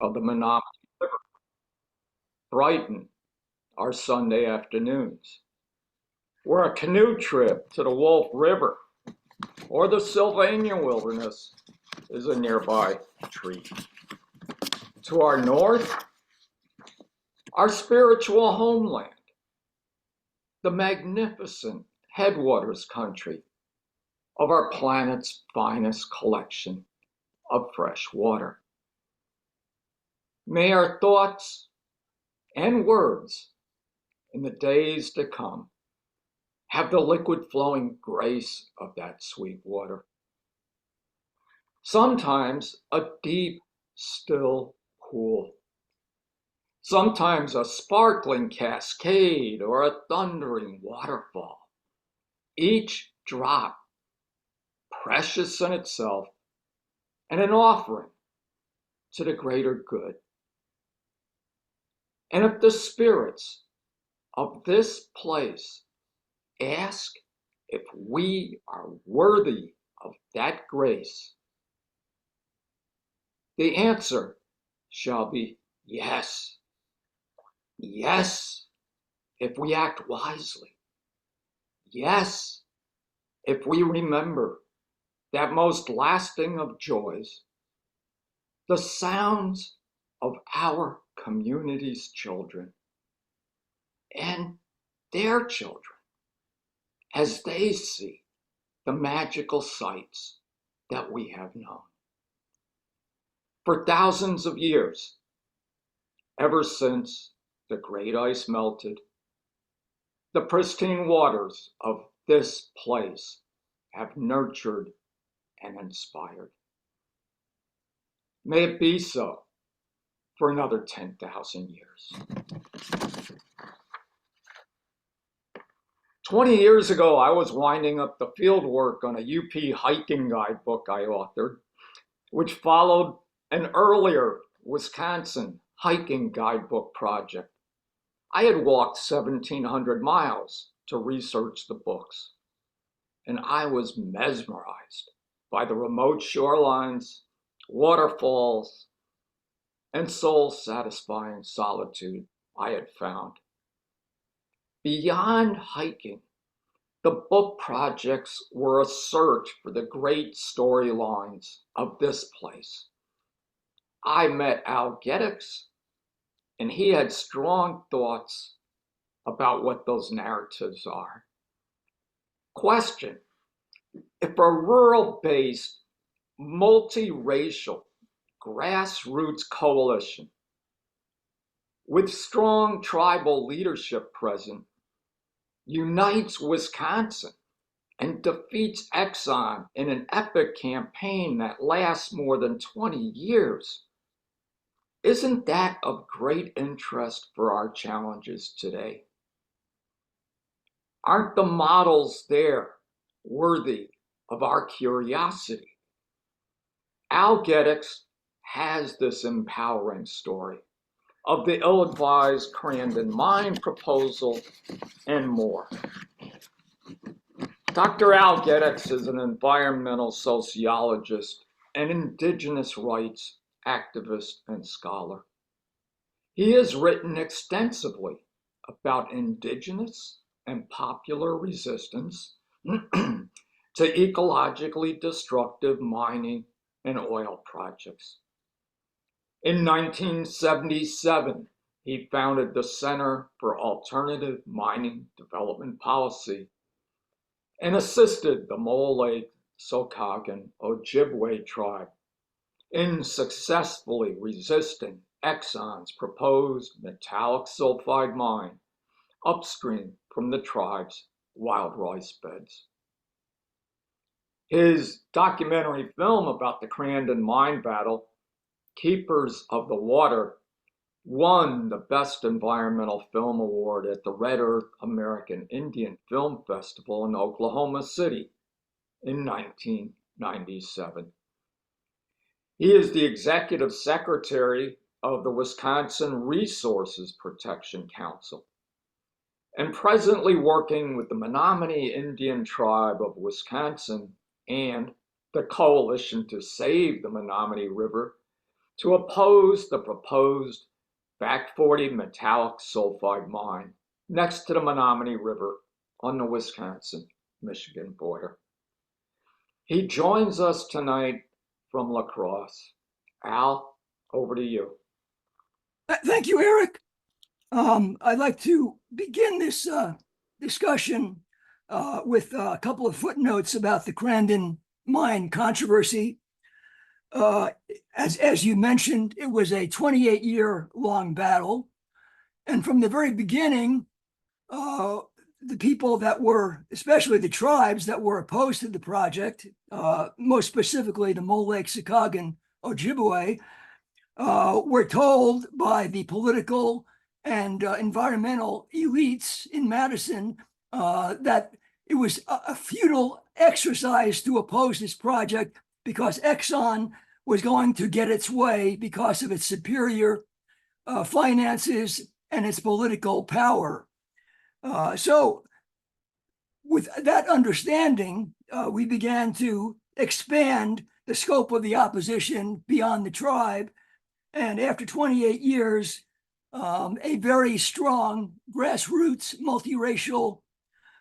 of the Menominee River brighten our Sunday afternoons, where a canoe trip to the Wolf River or the Sylvania Wilderness is a nearby treat. To our north, our spiritual homeland, the magnificent headwaters country of our planet's finest collection of fresh water. May our thoughts and words in the days to come have the liquid flowing grace of that sweet water. Sometimes a deep, still pool. Sometimes a sparkling cascade or a thundering waterfall. Each drop precious in itself and an offering to the greater good. And if the spirits of this place ask if we are worthy of that grace, the answer shall be yes. Yes, if we act wisely. Yes, if we remember that most lasting of joys, the sounds of our community's children and their children as they see the magical sights that we have known. For thousands of years, ever since the great ice melted, the pristine waters of this place have nurtured and inspired. May it be so for another 10,000 years. 20 years ago, I was winding up the field work on a UP hiking guidebook I authored, which followed an earlier Wisconsin hiking guidebook project. I had walked 1,700 miles to research the books, and I was mesmerized by the remote shorelines, waterfalls, and soul-satisfying solitude I had found. Beyond hiking, the book projects were a search for the great storylines of this place. I met Al Gedicks, and he had strong thoughts about what those narratives are. Question: if a rural-based, multiracial, grassroots coalition with strong tribal leadership present unites Wisconsin and defeats Exxon in an epic campaign that lasts more than 20 years, isn't that of great interest for our challenges today? Aren't the models there worthy of our curiosity? Al Gedicks has this empowering story of the ill-advised Crandon mine proposal and more. Dr. Al Gedicks is an environmental sociologist and indigenous rights activist and scholar. He has written extensively about indigenous and popular resistance to ecologically destructive mining and oil projects. In 1977, he founded the Center for Alternative Mining Development Policy and assisted the Mole Lake Sokogan Ojibwe tribe in successfully resisting Exxon's proposed metallic sulfide mine upstream from the tribe's wild rice beds. His documentary film about the Crandon mine battle, Keepers of the Water, won the Best Environmental Film Award at the Red Earth American Indian Film Festival in Oklahoma City in 1997. He is the executive secretary of the Wisconsin Resources Protection Council and presently working with the Menominee Indian Tribe of Wisconsin and the Coalition to Save the Menominee River to oppose the proposed Back 40 metallic sulfide mine next to the Menominee River on the Wisconsin-Michigan border. He joins us tonight from La Crosse. Al, over to you. Thank you, Eric. I'd like to begin this discussion with a couple of footnotes about the Crandon mine controversy. As you mentioned, it was a 28-year-long battle. And from the very beginning, the people that were, especially the tribes that were opposed to the project, most specifically the Mole Lake, Sikagan, Ojibwe, were told by the political and environmental elites in Madison that it was a futile exercise to oppose this project because Exxon was going to get its way because of its superior finances and its political power. So with that understanding, we began to expand the scope of the opposition beyond the tribe. And after 28 years, a very strong grassroots, multiracial,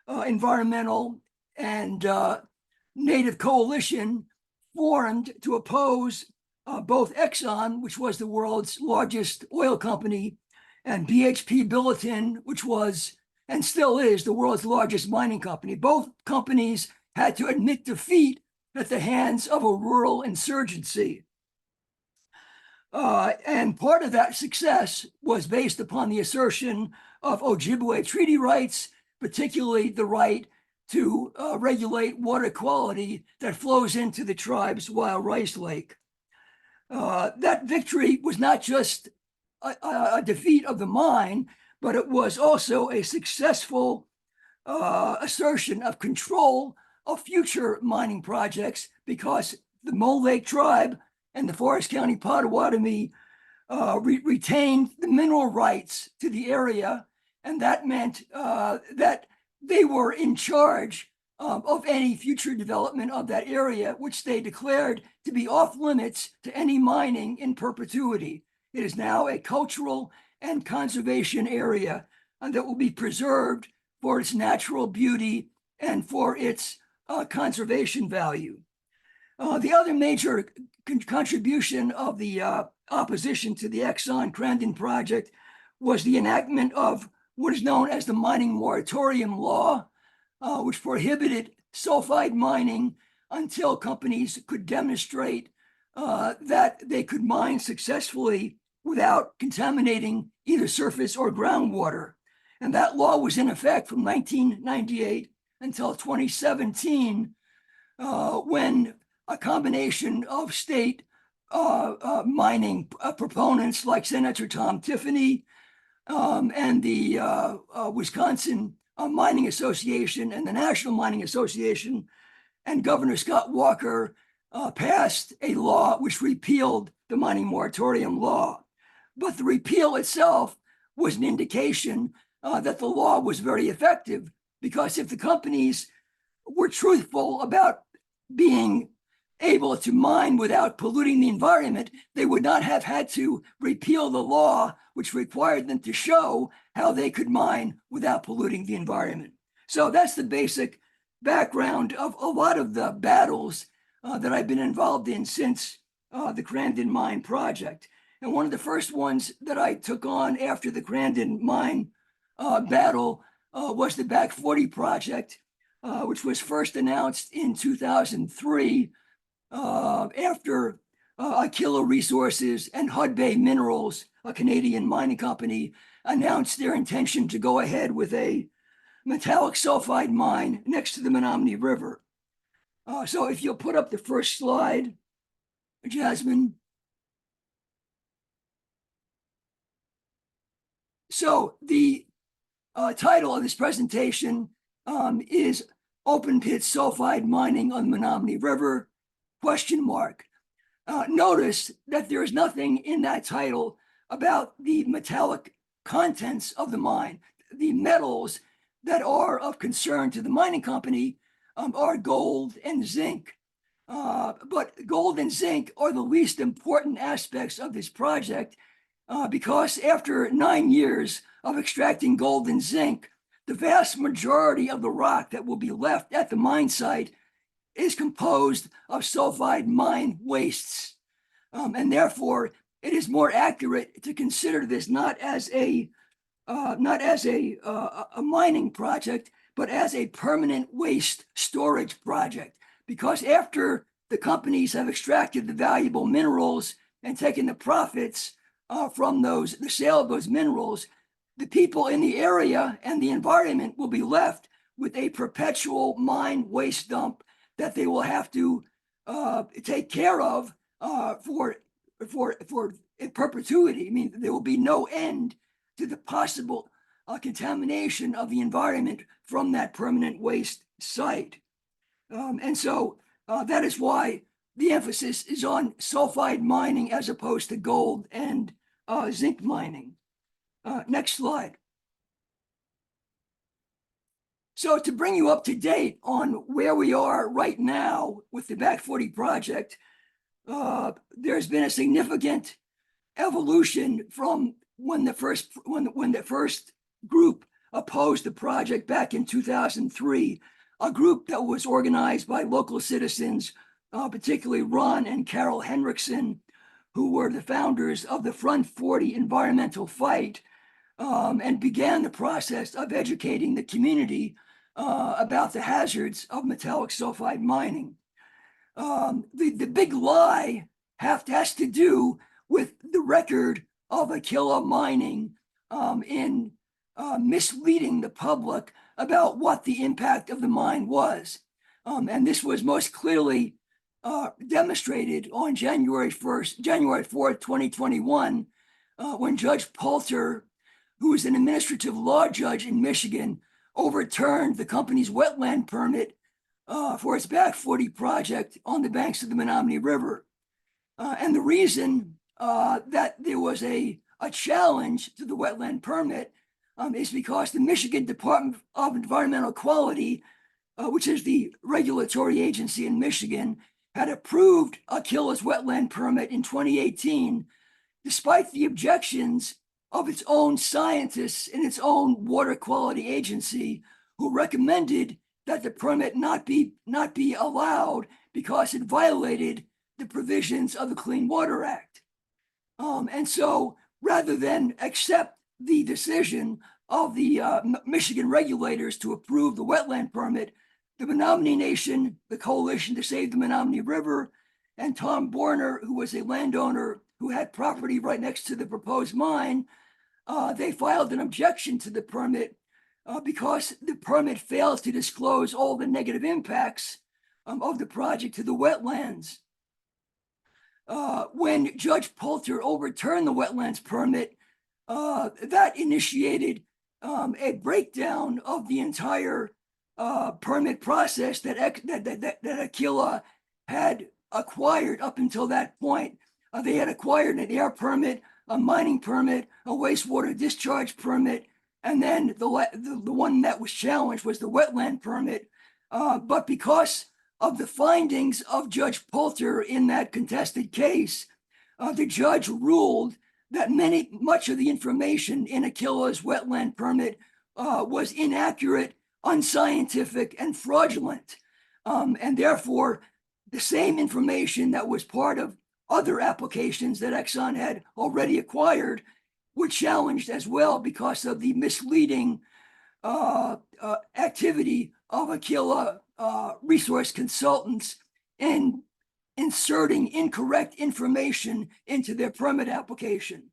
environmental, and native coalition formed to oppose both Exxon, which was the world's largest oil company, and BHP Billiton, which was and still is the world's largest mining company. Both companies had to admit defeat at the hands of a rural insurgency. And part of that success was based upon the assertion of Ojibwe treaty rights, particularly the right to regulate water quality that flows into the tribe's Wild Rice Lake. That victory was not just a defeat of the mine, but it was also a successful assertion of control of future mining projects because the Mole Lake tribe and the Forest County Potawatomi retained the mineral rights to the area, and that meant that they were in charge of any future development of that area, which they declared to be off limits to any mining in perpetuity. It is now a cultural and conservation area that will be preserved for its natural beauty and for its conservation value. The other major contribution of the opposition to the Exxon Crandon project was the enactment of what is known as the Mining Moratorium Law, which prohibited sulfide mining until companies could demonstrate that they could mine successfully without contaminating either surface or groundwater. And that law was in effect from 1998 until 2017, when a combination of state mining proponents like Senator Tom Tiffany and the Wisconsin Mining Association and the National Mining Association and Governor Scott Walker passed a law which repealed the Mining Moratorium Law. But the repeal itself was an indication that the law was very effective, because if the companies were truthful about being able to mine without polluting the environment, they would not have had to repeal the law, which required them to show how they could mine without polluting the environment. So that's the basic background of a lot of the battles that I've been involved in since the Crandon Mine project. And one of the first ones that I took on after the Crandon Mine battle was the Back 40 project, which was first announced in 2003 after Aquila Resources and Hudbay Minerals, a Canadian mining company, announced their intention to go ahead with a metallic sulfide mine next to the Menominee River. So if you'll put up the first slide, Jasmine. So the title of this presentation is Open Pit Sulfide Mining on the Menominee River, ? Notice that there is nothing in that title about the metallic contents of the mine. The metals that are of concern to the mining company are gold and zinc. But gold and zinc are the least important aspects of this project because after 9 years of extracting gold and zinc, the vast majority of the rock that will be left at the mine site is composed of sulfide mine wastes. And therefore, it is more accurate to consider this not as a mining project, but as a permanent waste storage project. Because after the companies have extracted the valuable minerals and taken the profits from the sale of those minerals, the people in the area and the environment will be left with a perpetual mine waste dump that they will have to take care of for in perpetuity. I mean, there will be no end to the possible contamination of the environment from that permanent waste site. And so that is why the emphasis is on sulfide mining as opposed to gold and zinc mining. Next slide. So to bring you up to date on where we are right now with the Back 40 project, there's been a significant evolution from when the first group opposed the project back in 2003, a group that was organized by local citizens, particularly Ron and Carol Henriksen, who were the founders of the Front 40 environmental fight, and began the process of educating the community about the hazards of metallic sulfide mining. The big lie has to do with the record of Aquila mining in misleading the public about what the impact of the mine was. And this was most clearly demonstrated on January 4th, 2021, when Judge Poulter, who is an administrative law judge in Michigan, overturned the company's wetland permit for its Back 40 project on the banks of the Menominee River. And the reason that there was a challenge to the wetland permit is because the Michigan Department of Environmental Quality, which is the regulatory agency in Michigan, had approved Aquila's wetland permit in 2018, despite the objections of its own scientists and its own water quality agency, who recommended that the permit not be allowed because it violated the provisions of the Clean Water Act. And so rather than accept the decision of the Michigan regulators to approve the wetland permit, the Menominee Nation, the Coalition to Save the Menominee River, and Tom Borner, who was a landowner who had property right next to the proposed mine, they filed an objection to the permit because the permit fails to disclose all the negative impacts of the project to the wetlands. When Judge Poulter overturned the wetlands permit, that initiated a breakdown of the entire permit process that Aquila had acquired up until that point. They had acquired an air permit, a mining permit, a wastewater discharge permit, and then the one that was challenged was the wetland permit. But because of the findings of Judge Poulter in that contested case, the judge ruled that much of the information in Aquila's wetland permit was inaccurate, unscientific, and fraudulent. And therefore, the same information that was part of other applications that Exxon had already acquired were challenged as well because of the misleading activity of Aquila resource consultants in inserting incorrect information into their permit application.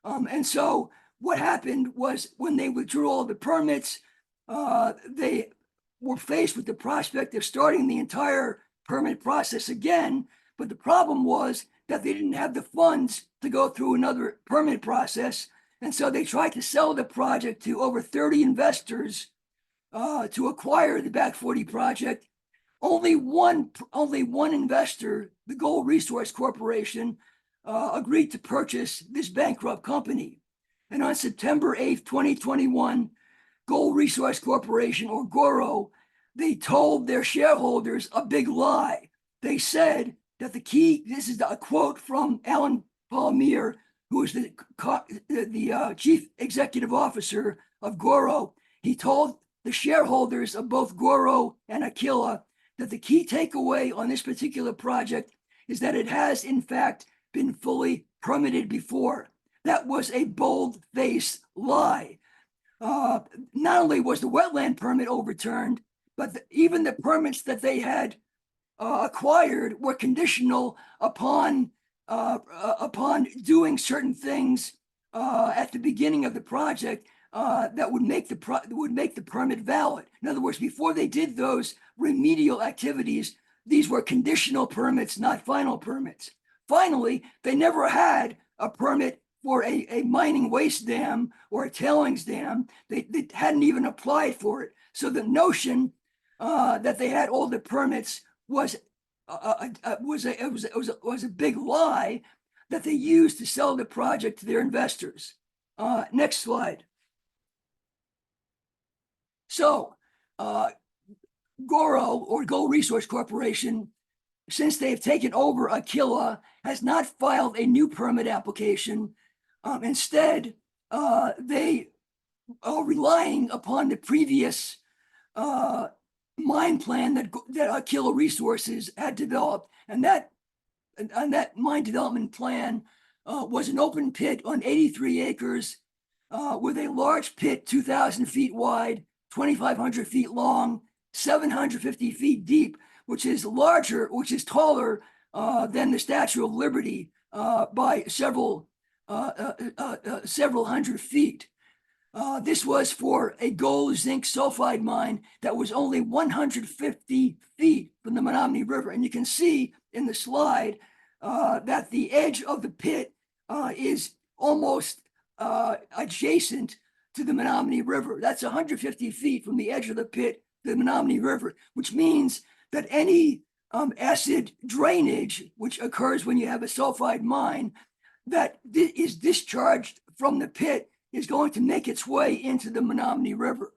And so what happened was when they withdrew all the permits, they were faced with the prospect of starting the entire permit process again. But the problem was that they didn't have the funds to go through another permit process. And so they tried to sell the project to over 30 investors to acquire the Back 40 project. Only one investor, the Gold Resource Corporation, agreed to purchase this bankrupt company. And on September 8th, 2021, Gold Resource Corporation, or GORO, they told their shareholders a big lie, they said that the key, this is a quote from Alan Palmier, who is the chief executive officer of Goro. He told the shareholders of both Goro and Aquila that the key takeaway on this particular project is that it has, in fact, been fully permitted before. That was a bold-faced lie. Not only was the wetland permit overturned, but even the permits that they had acquired were conditional upon doing certain things at the beginning of the project that would make the permit valid. In other words, before they did those remedial activities, these were conditional permits, not final permits. Finally, they never had a permit for a mining waste dam or a tailings dam. They hadn't even applied for it. So the notion that they had all the permits was a big lie that they used to sell the project to their investors. Next slide. So Goro, or Gold Resource Corporation, since they've taken over Aquila, has not filed a new permit application. Instead, they are relying upon the previous mine plan that Aquila Resources had developed, and that mine development plan was an open pit on 83 acres with a large pit 2,000 feet wide, 2,500 feet long, 750 feet deep, which is taller than the Statue of Liberty by several hundred feet. This was for a gold zinc sulfide mine that was only 150 feet from the Menominee River. And you can see in the slide that the edge of the pit is almost adjacent to the Menominee River. That's 150 feet from the edge of the pit to the Menominee River, which means that any acid drainage, which occurs when you have a sulfide mine, that is discharged from the pit is going to make its way into the Menominee River.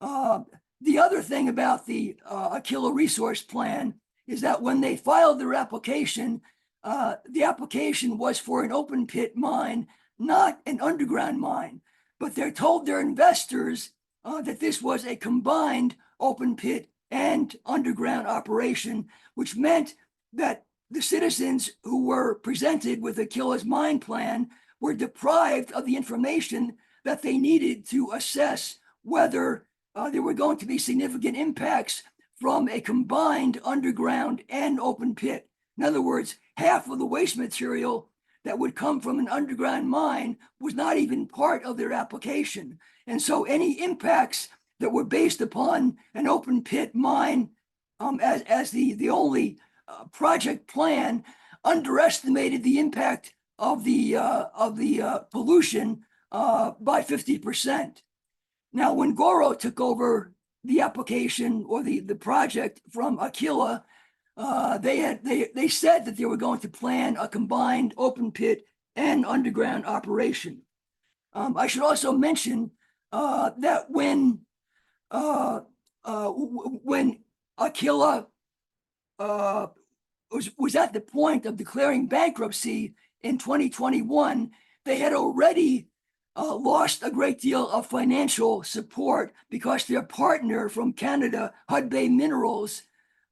The other thing about the Aquila Resource Plan is that when they filed their application, the application was for an open pit mine, not an underground mine. But they're told their investors that this was a combined open pit and underground operation, which meant that the citizens who were presented with Aquila's mine plan were deprived of the information that they needed to assess whether there were going to be significant impacts from a combined underground and open pit. In other words, half of the waste material that would come from an underground mine was not even part of their application. And so any impacts that were based upon an open pit mine as the only project plan underestimated the impact of the pollution by 50%. Now, when Goro took over the application or the project from Aquila, they said that they were going to plan a combined open pit and underground operation. I should also mention that when Aquila was at the point of declaring bankruptcy in 2021, they had already lost a great deal of financial support because their partner from Canada, Hudbay Minerals,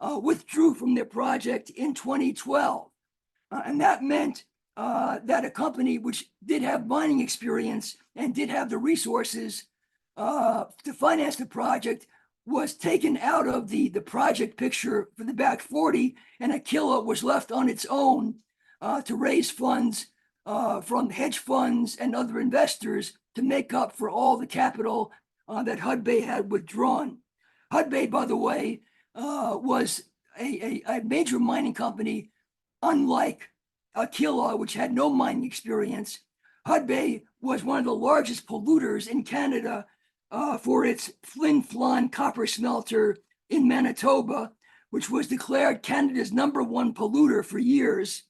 withdrew from their project in 2012. And that meant that a company which did have mining experience and did have the resources to finance the project was taken out of the project picture for the back 40, and Aquila was left on its own to raise funds from hedge funds and other investors to make up for all the capital that Hudbay had withdrawn. Hudbay, by the way, was a major mining company, unlike Aquila, which had no mining experience. Hudbay was one of the largest polluters in Canada for its Flin Flon copper smelter in Manitoba, which was declared Canada's #1 polluter for years.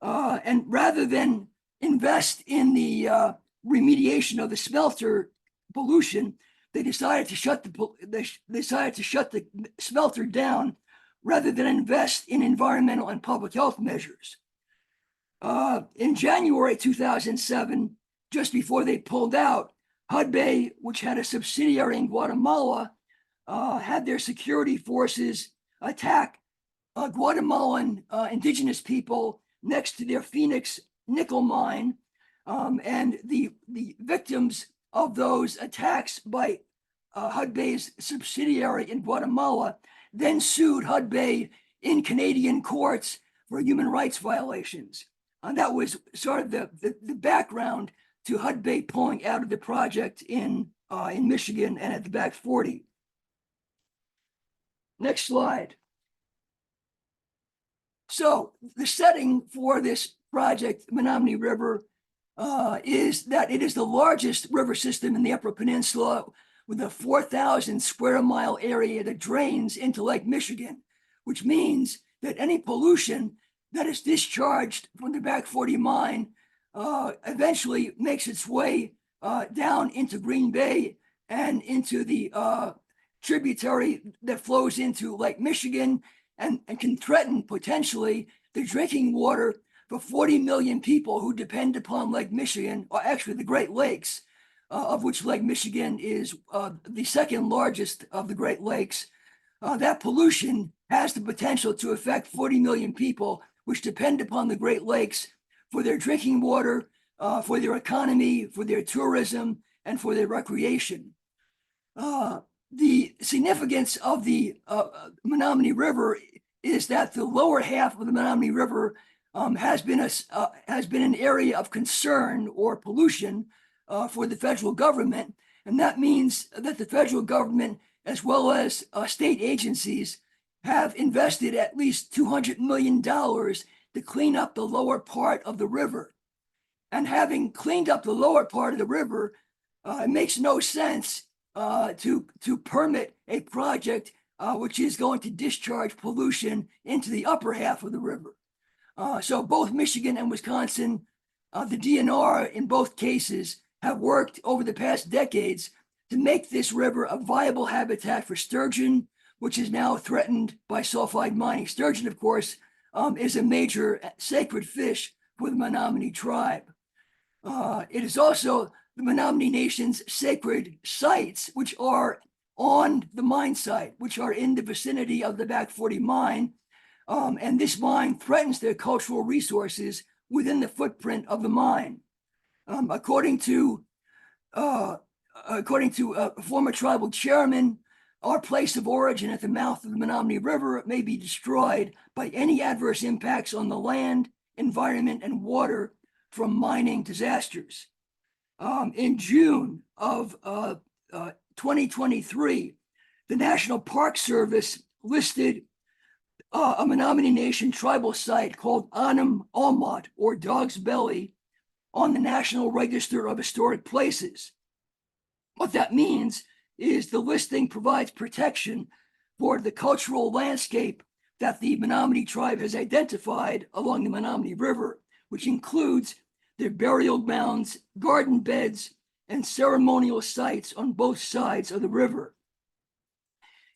And rather than invest in the remediation of the smelter pollution, they decided to shut the smelter down, rather than invest in environmental and public health measures. In January 2007, just before they pulled out, Hudbay, which had a subsidiary in Guatemala, had their security forces attack Guatemalan indigenous people next to their Phoenix nickel mine. And the victims of those attacks by Hudbay's subsidiary in Guatemala then sued Hudbay in Canadian courts for human rights violations. And that was sort of the background to Hudbay pulling out of the project in Michigan and at the Back 40. Next slide. So the setting for this project, Menominee River, is that it is the largest river system in the Upper Peninsula with a 4,000 square mile area that drains into Lake Michigan, which means that any pollution that is discharged from the Back 40 mine eventually makes its way down into Green Bay and into the tributary that flows into Lake Michigan and can threaten potentially the drinking water for 40 million people who depend upon Lake Michigan, or actually the Great Lakes, of which Lake Michigan is the second largest of the Great Lakes. That pollution has the potential to affect 40 million people, which depend upon the Great Lakes for their drinking water, for their economy, for their tourism, and for their recreation. The significance of the Menominee River is that the lower half of the Menominee River has been an area of concern or pollution for the federal government, and that means that the federal government, as well as state agencies, have invested at least $200 million to clean up the lower part of the river. And having cleaned up the lower part of the river, it makes no sense to permit a project which is going to discharge pollution into the upper half of the river. So both Michigan and Wisconsin, the DNR in both cases, have worked over the past decades to make this river a viable habitat for sturgeon, which is now threatened by sulfide mining. Sturgeon, of course, is a major sacred fish for the Menominee tribe. It is also the Menominee Nation's sacred sites, which are on the mine site, which are in the vicinity of the Back 40 mine. And this mine threatens their cultural resources within the footprint of the mine. According to a former tribal chairman, our place of origin at the mouth of the Menominee River may be destroyed by any adverse impacts on the land, environment, and water from mining disasters. In June of 2023, the National Park Service listed a Menominee Nation tribal site called Anam Almot, or Dog's Belly, on the National Register of Historic Places. What that means is the listing provides protection for the cultural landscape that the Menominee tribe has identified along the Menominee River, which includes their burial mounds, garden beds, and ceremonial sites on both sides of the river.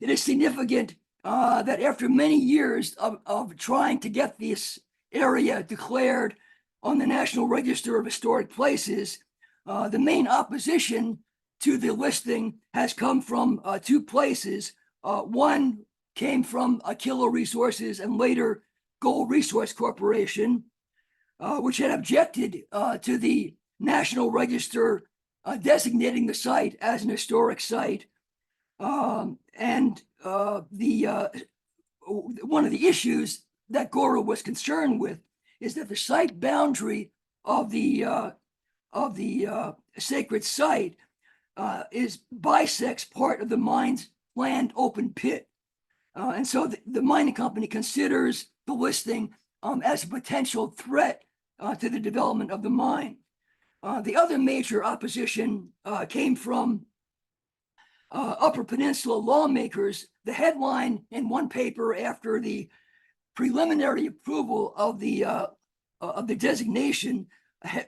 It is significant that after many years of trying to get this area declared on the National Register of Historic Places, the main opposition to the listing has come from two places. One came from Aquila Resources and later Gold Resource Corporation, which had objected to the National Register designating the site as an historic site. One of the issues that Gora was concerned with is that the site boundary of the sacred site bisects part of the mine's land open pit. And so the mining company considers the listing as a potential threat to the development of the mine. The other major opposition came from Upper Peninsula lawmakers. The headline in one paper after the preliminary approval of the designation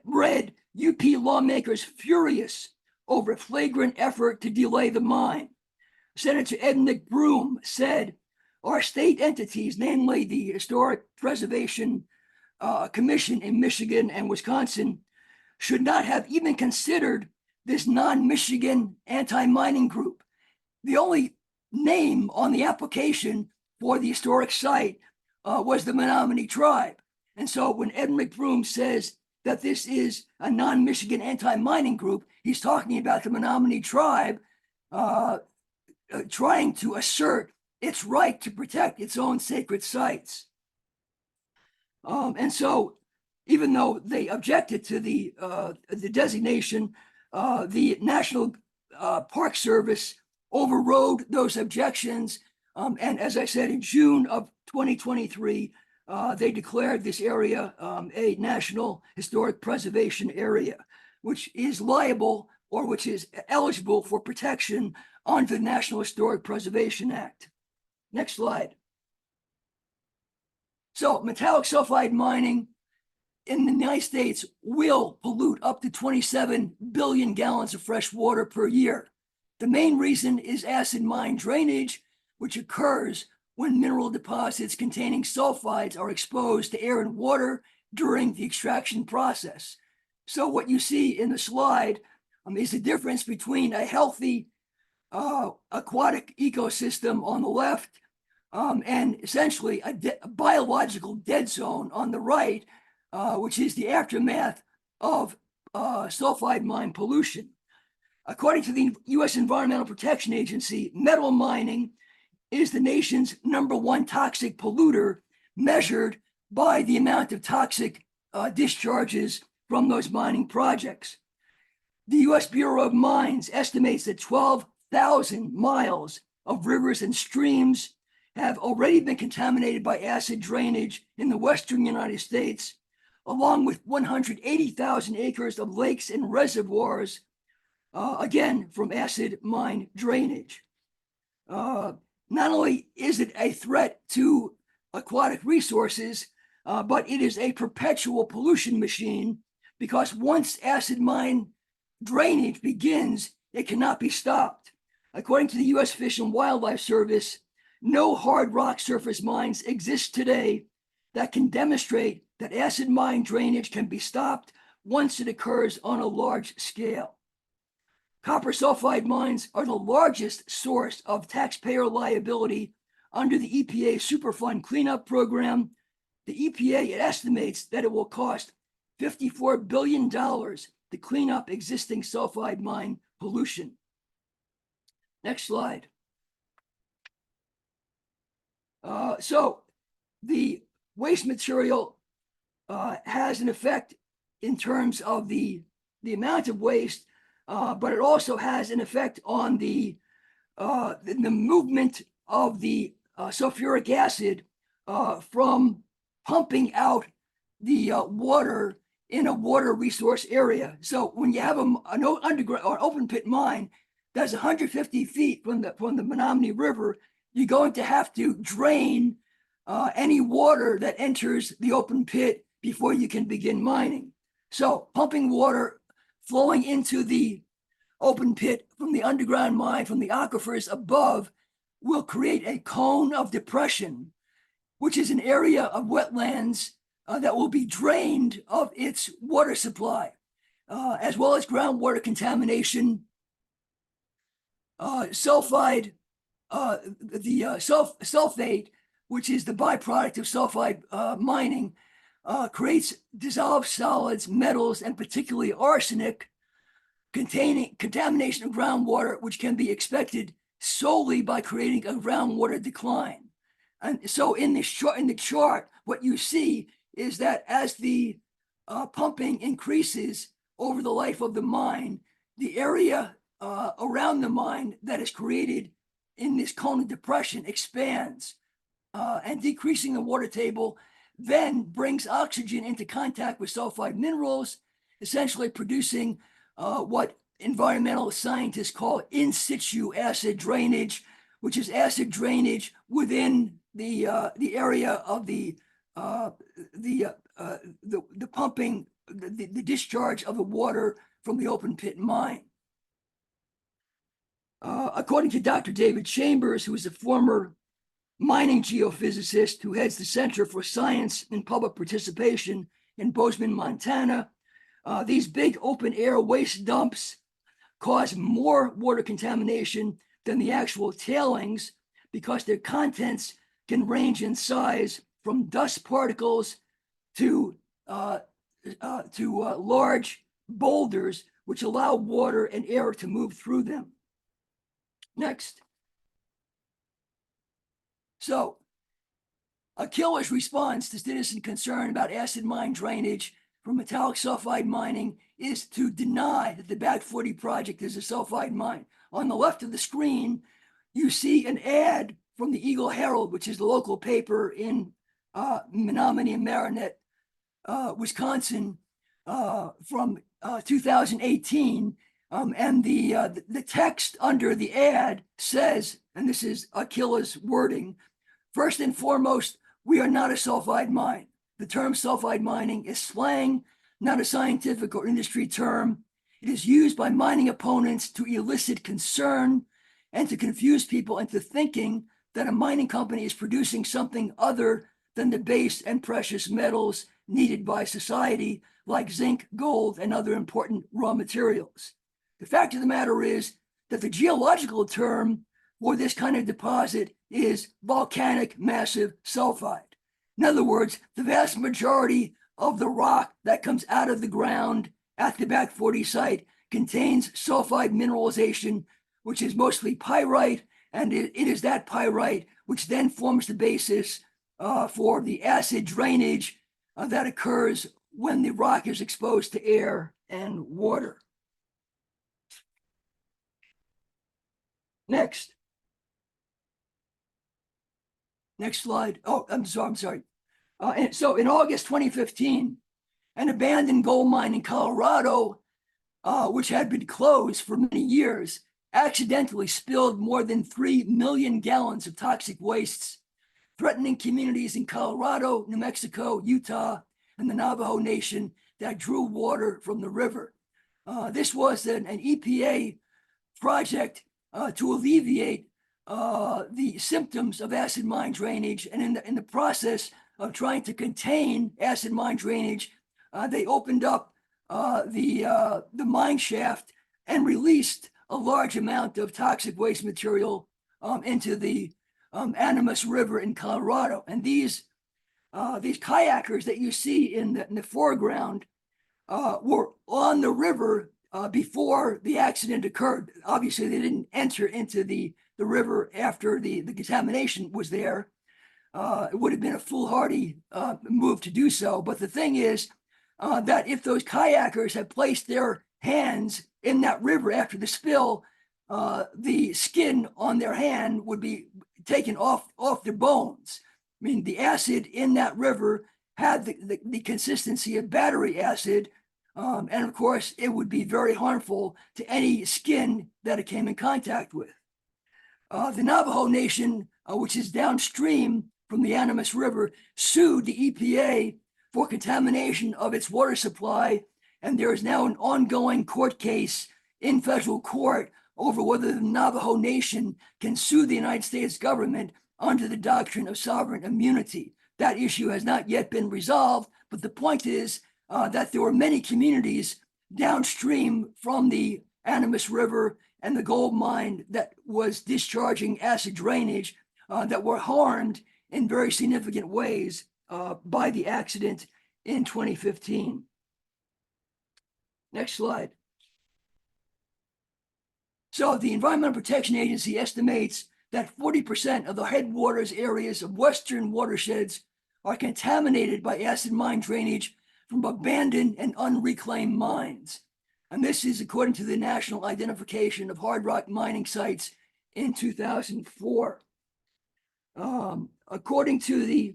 read, "UP lawmakers furious over flagrant effort to delay the mine." Senator Ed McBroom said, our state entities, namely the Historic Preservation Commission in Michigan and Wisconsin, should not have even considered this non-Michigan anti-mining group. The only name on the application for the historic site was the Menominee tribe. And so when Ed McBroom says that this is a non-Michigan anti-mining group, he's talking about the Menominee tribe trying to assert its right to protect its own sacred sites. And so even though they objected to the designation, the National Park Service overrode those objections. And as I said, in June of 2023, they declared this area a National Historic Preservation Area, which is liable or which is eligible for protection under the National Historic Preservation Act. Next slide. So metallic sulfide mining in the United States will pollute up to 27 billion gallons of fresh water per year. The main reason is acid mine drainage, which occurs when mineral deposits containing sulfides are exposed to air and water during the extraction process. So what you see in the slide is the difference between a healthy aquatic ecosystem on the left and essentially a biological dead zone on the right, which is the aftermath of sulfide mine pollution. According to the U.S. Environmental Protection Agency, metal mining is the nation's #1 toxic polluter, measured by the amount of toxic discharges from those mining projects. The U.S. Bureau of Mines estimates that 12,000 miles of rivers and streams have already been contaminated by acid drainage in the western United States, along with 180,000 acres of lakes and reservoirs, again, from acid mine drainage. Not only is it a threat to aquatic resources, but it is a perpetual pollution machine, because once acid mine drainage begins, it cannot be stopped. According to the U.S. Fish and Wildlife Service, no hard rock surface mines exist today that can demonstrate that acid mine drainage can be stopped once it occurs on a large scale. Copper sulfide mines are the largest source of taxpayer liability under the EPA Superfund cleanup program. The EPA estimates that it will cost $54 billion to clean up existing sulfide mine pollution. Next slide. So the waste material has an effect in terms of the amount of waste, but it also has an effect on the movement of the sulfuric acid from pumping out the water in a water resource area. So when you have an underground or open pit mine that's 150 feet from the Menominee River, you're going to have to drain any water that enters the open pit before you can begin mining. So pumping water flowing into the open pit from the underground mine, from the aquifers above, will create a cone of depression, which is an area of wetlands that will be drained of its water supply, as well as groundwater contamination. Sulfide, sulfate, which is the byproduct of sulfide mining, creates dissolved solids, metals, and particularly arsenic, containing contamination of groundwater, which can be expected solely by creating a groundwater decline. And so in the chart, what you see is that as the pumping increases over the life of the mine, the area around the mine that is created in this cone of depression expands, and decreasing the water table then brings oxygen into contact with sulfide minerals, essentially producing what environmental scientists call in situ acid drainage, which is acid drainage within the area of the pumping, the discharge of the water from the open pit mine. According to Dr. David Chambers, who is a former mining geophysicist who heads the Center for Science and Public Participation in Bozeman, Montana. These big open air waste dumps cause more water contamination than the actual tailings because their contents can range in size from dust particles to large boulders, which allow water and air to move through them. Next. So, a killer's response to citizen concern about acid mine drainage from metallic sulfide mining is to deny that the Back 40 project is a sulfide mine. On the left of the screen, you see an ad from the Eagle Herald, which is the local paper in Menominee and Marinette, Wisconsin, from 2018. And the text under the ad says, and this is Akila's wording, first and foremost, we are not a sulfide mine. The term sulfide mining is slang, not a scientific or industry term. It is used by mining opponents to elicit concern and to confuse people into thinking that a mining company is producing something other than the base and precious metals needed by society, like zinc, gold, and other important raw materials. The fact of the matter is that the geological term for this kind of deposit is volcanic massive sulfide. In other words, the vast majority of the rock that comes out of the ground at the Back 40 site contains sulfide mineralization, which is mostly pyrite, and it is that pyrite which then forms the basis for the acid drainage that occurs when the rock is exposed to air and water. Next. Next slide. Oh, I'm sorry. And so in August 2015, an abandoned gold mine in Colorado, which had been closed for many years, accidentally spilled more than 3 million gallons of toxic wastes, threatening communities in Colorado, New Mexico, Utah, and the Navajo Nation that drew water from the river. This was an EPA project to alleviate the symptoms of acid mine drainage, and in the process of trying to contain acid mine drainage, they opened up the mine shaft and released a large amount of toxic waste material into the Animas River in Colorado. And these kayakers that you see in the foreground were on the river before the accident occurred. Obviously, they didn't enter into the river after the contamination was there. It would have been a foolhardy move to do so. But the thing is that if those kayakers had placed their hands in that river after the spill, the skin on their hand would be taken off their bones. I mean, the acid in that river had the consistency of battery acid. And of course, it would be very harmful to any skin that it came in contact with. The Navajo Nation, which is downstream from the Animas River, sued the EPA for contamination of its water supply. And there is now an ongoing court case in federal court over whether the Navajo Nation can sue the United States government under the doctrine of sovereign immunity. That issue has not yet been resolved, but the point is that there were many communities downstream from the Animas River and the gold mine that was discharging acid drainage that were harmed in very significant ways by the accident in 2015. Next slide. So the Environmental Protection Agency estimates that 40% of the headwaters areas of Western watersheds are contaminated by acid mine drainage from abandoned and unreclaimed mines. And this is according to the National Identification of Hard Rock Mining Sites in 2004. According to the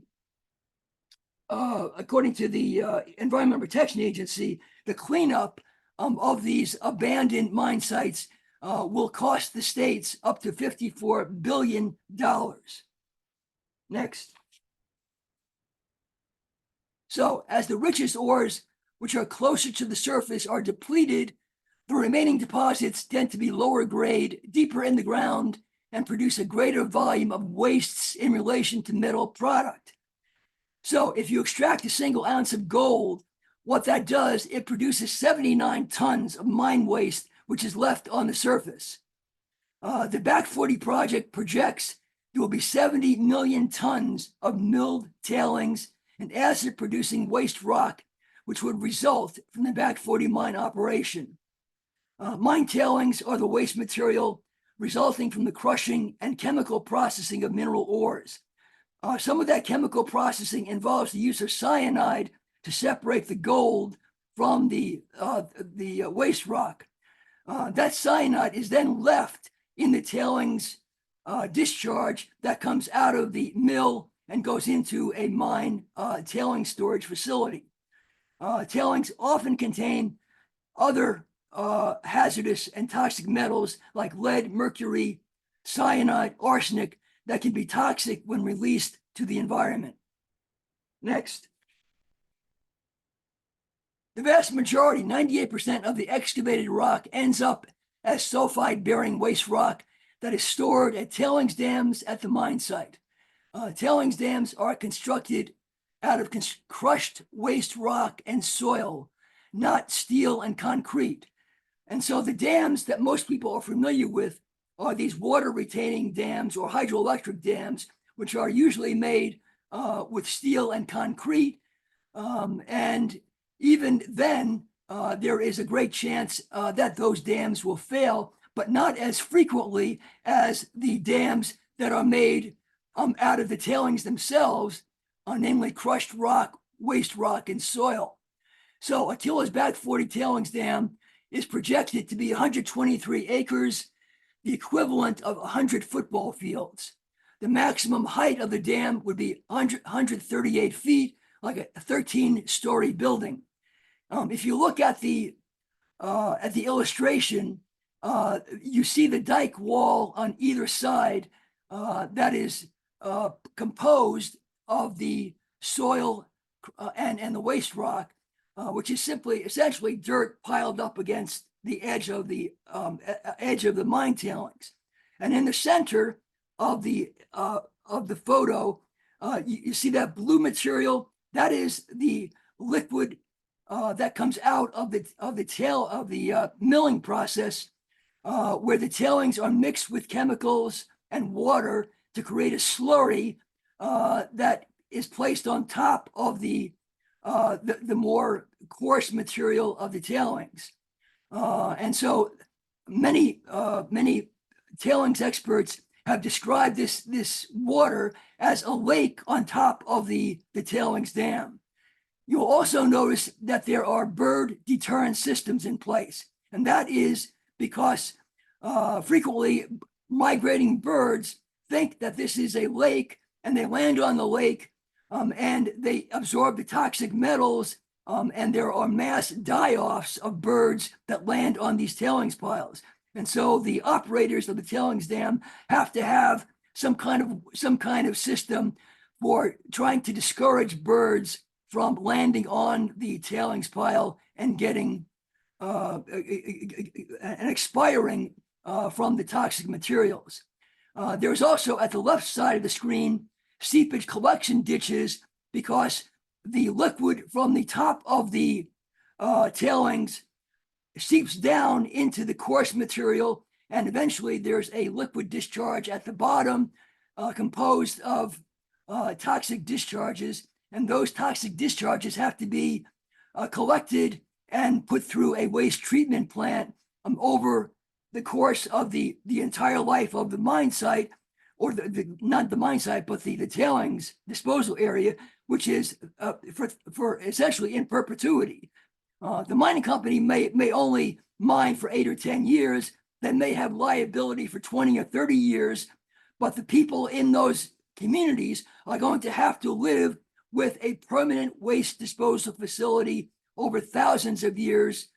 Environmental Protection Agency, the cleanup of these abandoned mine sites will cost the states up to $54 billion. Next. So as the richest ores, which are closer to the surface, are depleted, the remaining deposits tend to be lower grade, deeper in the ground, and produce a greater volume of wastes in relation to metal product. So if you extract a single ounce of gold, what that does, it produces 79 tons of mine waste, which is left on the surface. The Back 40 project projects there will be 70 million tons of milled tailings and acid-producing waste rock, which would result from the Back 40 mine operation. Mine tailings are the waste material resulting from the crushing and chemical processing of mineral ores. Some of that chemical processing involves the use of cyanide to separate the gold from the waste rock. That cyanide is then left in the tailings discharge that comes out of the mill and goes into a mine tailings storage facility. Tailings often contain other hazardous and toxic metals like lead, mercury, cyanide, arsenic that can be toxic when released to the environment. Next. The vast majority, 98% of the excavated rock ends up as sulfide-bearing waste rock that is stored at tailings dams at the mine site. Tailings dams are constructed out of crushed waste rock and soil, not steel and concrete. And so the dams that most people are familiar with are these water-retaining dams or hydroelectric dams, which are usually made with steel and concrete. And even then, there is a great chance that those dams will fail, but not as frequently as the dams that are made out of the tailings themselves, namely crushed rock, waste rock, and soil. So Attila's Back 40 tailings dam is projected to be 123 acres, the equivalent of 100 football fields. The maximum height of the dam would be 138 feet, like a 13-story building. If you look at the illustration, you see the dike wall on either side that is composed of the soil and the waste rock, which is essentially dirt piled up against the edge of the mine tailings. And in the center of the photo, you see that blue material. That is the liquid that comes out of the milling process, where the tailings are mixed with chemicals and water to create a slurry that is placed on top of the more coarse material of the tailings. And so many tailings experts have described this water as a lake on top of the tailings dam. You'll also notice that there are bird deterrent systems in place, and that is because frequently migrating birds think that this is a lake, and they land on the lake, and they absorb the toxic metals, and there are mass die-offs of birds that land on these tailings piles. And so the operators of the tailings dam have to have some kind of system for trying to discourage birds from landing on the tailings pile and getting and expiring from the toxic materials. There's also at the left side of the screen seepage collection ditches, because the liquid from the top of the tailings seeps down into the coarse material, and eventually there's a liquid discharge at the bottom composed of toxic discharges, and those toxic discharges have to be collected and put through a waste treatment plant over the course of the entire life of the mine site, or not the mine site, but the tailings disposal area, which is for essentially in perpetuity. The mining company may only mine for 8 or 10 years, then may have liability for 20 or 30 years, but the people in those communities are going to have to live with a permanent waste disposal facility over thousands of years,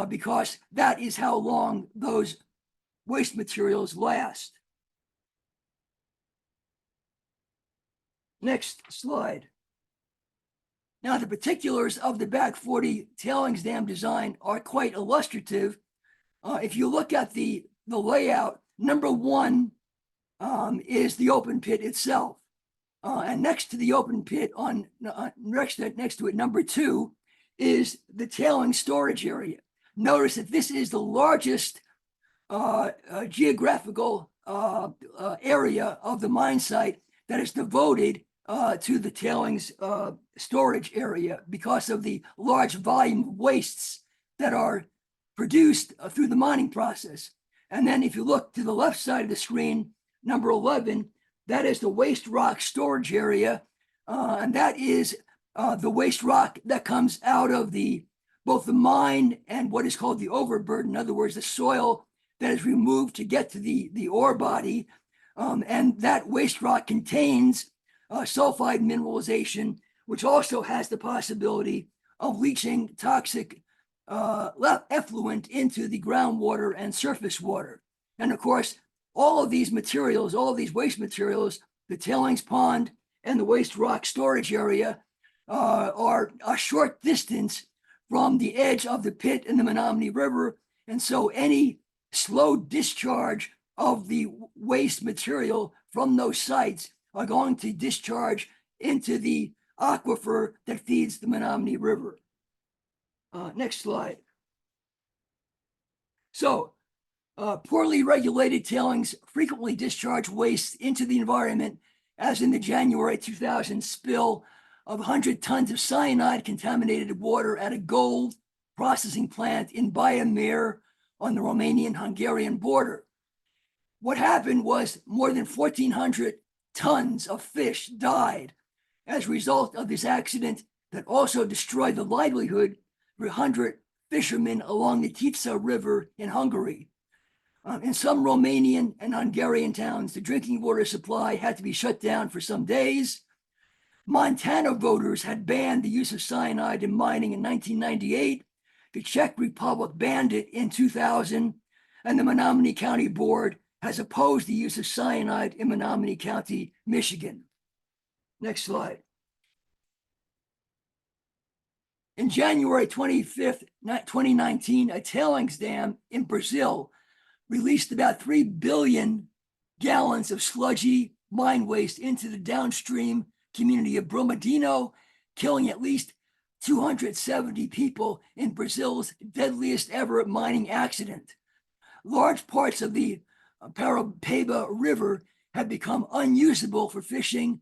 because that is how long those waste materials last. Next slide. Now, the particulars of the Back 40 tailings dam design are quite illustrative. If you look at the layout, number one is the open pit itself. And next to the open pit, next to it, number 2, is the tailings storage area. Notice that this is the largest geographical area of the mine site that is devoted to the tailings storage area because of the large volume of wastes that are produced through the mining process. And then if you look to the left side of the screen, number 11, that is the waste rock storage area. And that is the waste rock that comes out of both the mine and what is called the overburden. In other words, the soil that is removed to get to the ore body. And that waste rock contains sulfide mineralization, which also has the possibility of leaching toxic effluent into the groundwater and surface water. And of course, all of these materials, all of these waste materials, the tailings pond and the waste rock storage area are a short distance from the edge of the pit in the Menominee River. And so any slow discharge of the waste material from those sites are going to discharge into the aquifer that feeds the Menominee River. Next slide. So poorly regulated tailings frequently discharge waste into the environment, as in the January 2000 spill of 100 tons of cyanide contaminated water at a gold processing plant in Baia Mare on the Romanian-Hungarian border. What happened was more than 1,400 tons of fish died as a result of this accident that also destroyed the livelihood for 100 fishermen along the Tisza River in Hungary. In some Romanian and Hungarian towns, the drinking water supply had to be shut down for some days. Montana voters had banned the use of cyanide in mining in 1998. The Czech Republic banned it in 2000, and the Menominee County Board has opposed the use of cyanide in Menominee County, Michigan. Next slide. In January 25th, 2019, a tailings dam in Brazil released about 3 billion gallons of sludgy mine waste into the downstream community of Brumadinho, killing at least 270 people in Brazil's deadliest ever mining accident. Large parts of the Paraopeba River have become unusable for fishing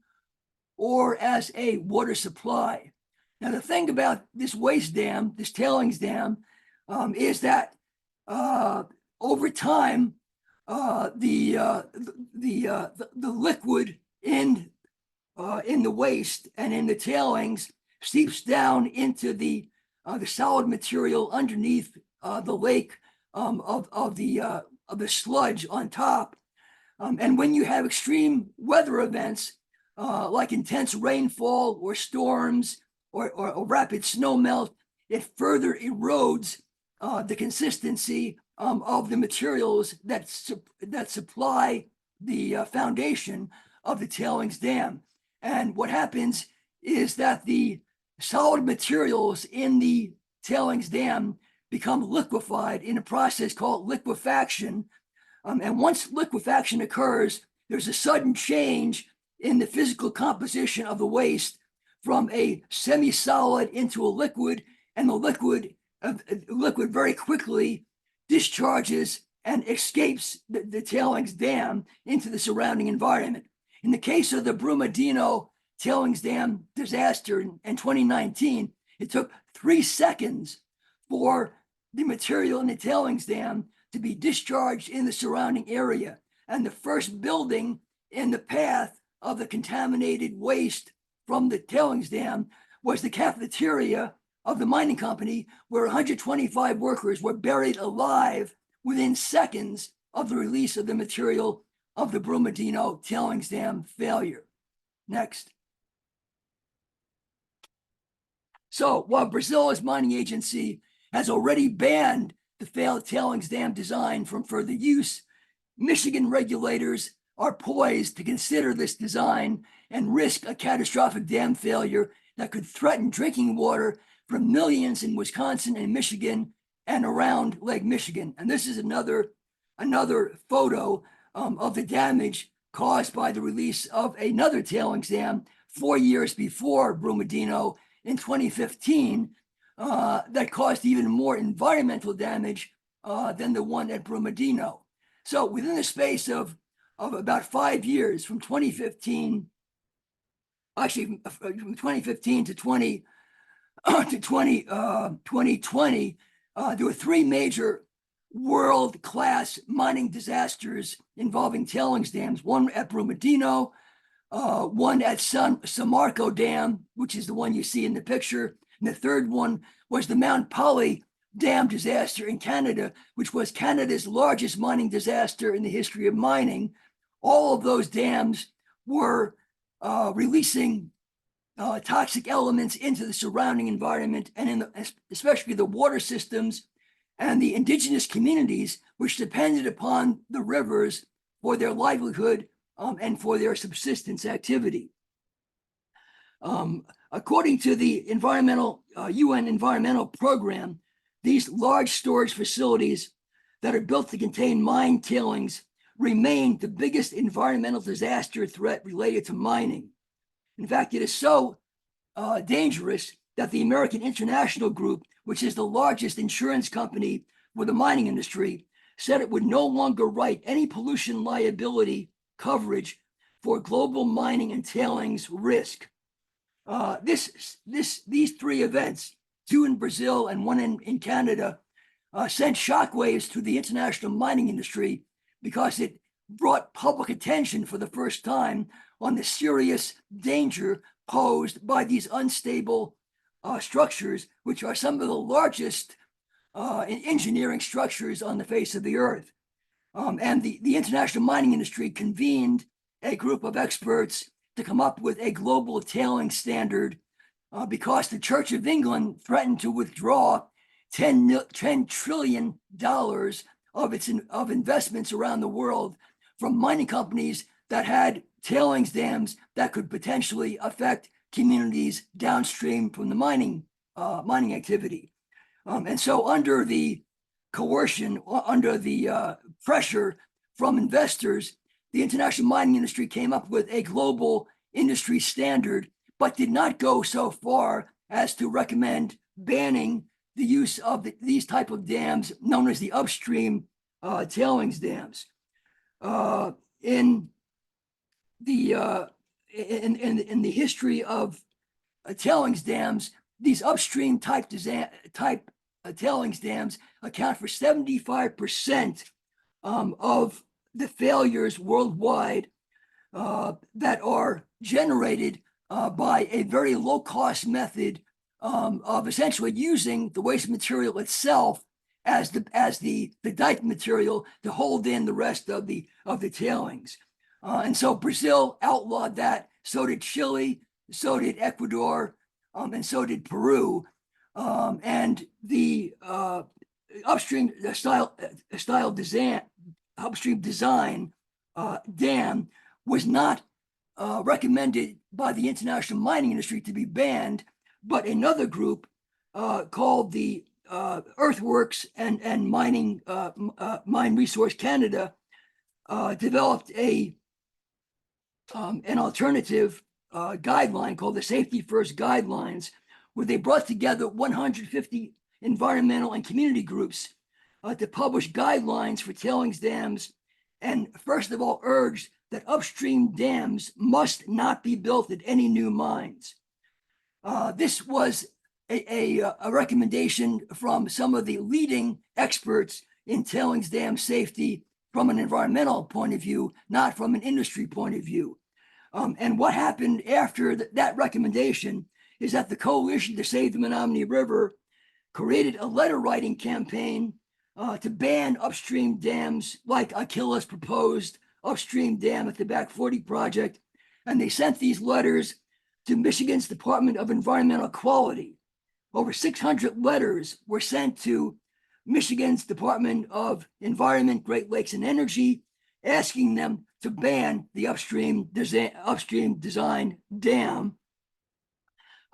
or as a water supply. Now, the thing about this waste dam, this tailings dam, is that over time, the liquid in the waste and in the tailings seeps down into the solid material underneath the lake of the sludge on top. And when you have extreme weather events like intense rainfall or storms or rapid snow melt, it further erodes the consistency of the materials that supply the foundation of the tailings dam. And what happens is that the solid materials in the tailings dam become liquefied in a process called liquefaction. And once liquefaction occurs, there's a sudden change in the physical composition of the waste from a semi-solid into a liquid, and the liquid very quickly discharges and escapes the tailings dam into the surrounding environment. In the case of the Brumadinho tailings dam disaster in 2019, it took 3 seconds for the material in the tailings dam to be discharged in the surrounding area. And the first building in the path of the contaminated waste from the tailings dam was the cafeteria of the mining company, where 125 workers were buried alive within seconds of the release of the material of the Brumadinho tailings dam failure. Next. So while Brazil's mining agency has already banned the failed tailings dam design from further use, Michigan regulators are poised to consider this design and risk a catastrophic dam failure that could threaten drinking water for millions in Wisconsin and Michigan and around Lake Michigan. And this is another photo of the damage caused by the release of another tailings dam 4 years before Brumadinho in 2015 that caused even more environmental damage than the one at Brumadinho. So within the space of about 5 years, from 2015, actually from 2015 to 2020, there were three major world-class mining disasters involving tailings dams, one at Brumadinho, one at San Marco Dam, which is the one you see in the picture, and the third one was the Mount Polley Dam disaster in Canada, which was Canada's largest mining disaster in the history of mining. All of those dams were releasing toxic elements into the surrounding environment, and especially the water systems and the indigenous communities, which depended upon the rivers for their livelihood and for their subsistence activity. According to the UN environmental program, these large storage facilities that are built to contain mine tailings remain the biggest environmental disaster threat related to mining. In fact, it is so dangerous that the American International Group, which is the largest insurance company for the mining industry, said it would no longer write any pollution liability coverage for global mining and tailings risk. These three events, two in Brazil and one in Canada, sent shockwaves through the international mining industry because it brought public attention for the first time on the serious danger posed by these unstable structures, which are some of the largest engineering structures on the face of the earth. And the international mining industry convened a group of experts to come up with a global tailings standard because the Church of England threatened to withdraw $10 trillion of investments around the world from mining companies that had tailings dams that could potentially affect communities downstream from the mining activity. And so under the coercion, under the pressure from investors, the international mining industry came up with a global industry standard, but did not go so far as to recommend banning the use of these type of dams known as the upstream tailings dams. In the history of tailings dams, these upstream type tailings dams account for 75% of the failures worldwide that are generated by a very low-cost method of essentially using the waste material itself as the dike material to hold in the rest of the tailings. And so Brazil outlawed that. So did Chile. So did Ecuador. And so did Peru. And the upstream design dam was not recommended by the international mining industry to be banned, but another group called the Earthworks and Mine Resource Canada developed an alternative guideline called the Safety First Guidelines, where they brought together 150 environmental and community groups to publish guidelines for tailings dams, and first of all urged that upstream dams must not be built at any new mines. This was a recommendation from some of the leading experts in tailings dam safety from an environmental point of view, not from an industry point of view. And what happened after that recommendation is that the Coalition to Save the Menominee River created a letter writing campaign to ban upstream dams like Aquila's proposed upstream dam at the Back 40 project. And they sent these letters to Michigan's Department of Environmental Quality. Over 600 letters were sent to Michigan's Department of Environment, Great Lakes, and Energy, asking them to ban the upstream design dam,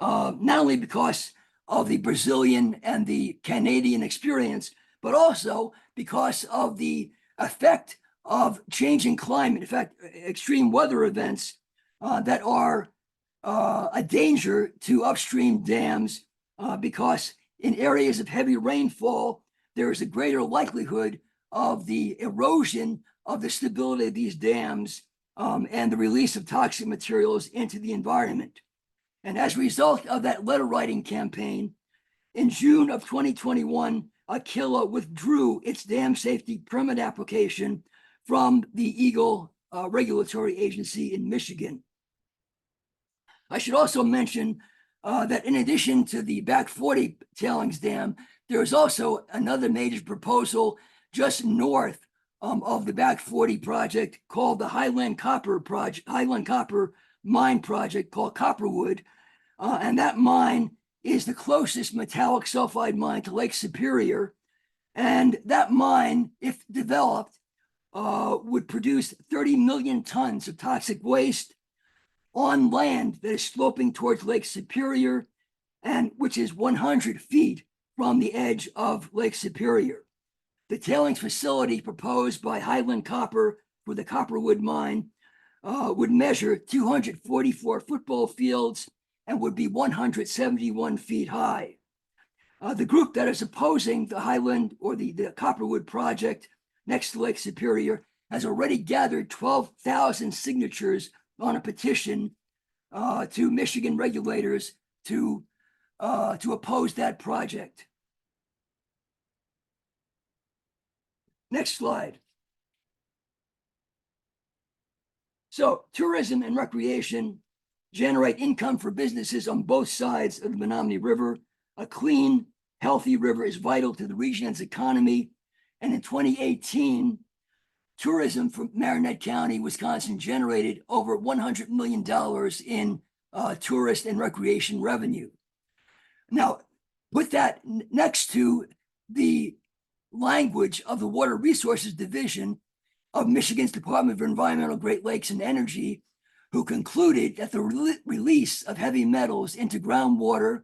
not only because of the Brazilian and the Canadian experience, but also because of the effect of changing climate, in fact, extreme weather events that are a danger to upstream dams because in areas of heavy rainfall, there is a greater likelihood of the erosion of the stability of these dams and the release of toxic materials into the environment. And as a result of that letter writing campaign, in June of 2021, Aquila withdrew its dam safety permit application from the Eagle Regulatory Agency in Michigan. I should also mention that in addition to the Back 40 tailings dam, there is also another major proposal just north of the Back 40 project called the Highland Copper Mine Project called Copperwood. And that mine is the closest metallic sulfide mine to Lake Superior. And that mine, if developed, would produce 30 million tons of toxic waste on land that is sloping towards Lake Superior, and which is 100 feet from the edge of Lake Superior. The tailings facility proposed by Highland Copper for the Copperwood mine would measure 244 football fields and would be 171 feet high. The group that is opposing the Highland or the Copperwood project next to Lake Superior has already gathered 12,000 signatures on a petition to Michigan regulators to oppose that project. Next slide. So tourism and recreation generate income for businesses on both sides of the Menominee River. A clean, healthy river is vital to the region's economy. And in 2018, tourism from Marinette County, Wisconsin, generated over $100 million in tourist and recreation revenue. Now, put that next to the language of the Water Resources Division of Michigan's Department of Environmental, Great Lakes, and Energy, who concluded that the release of heavy metals into groundwater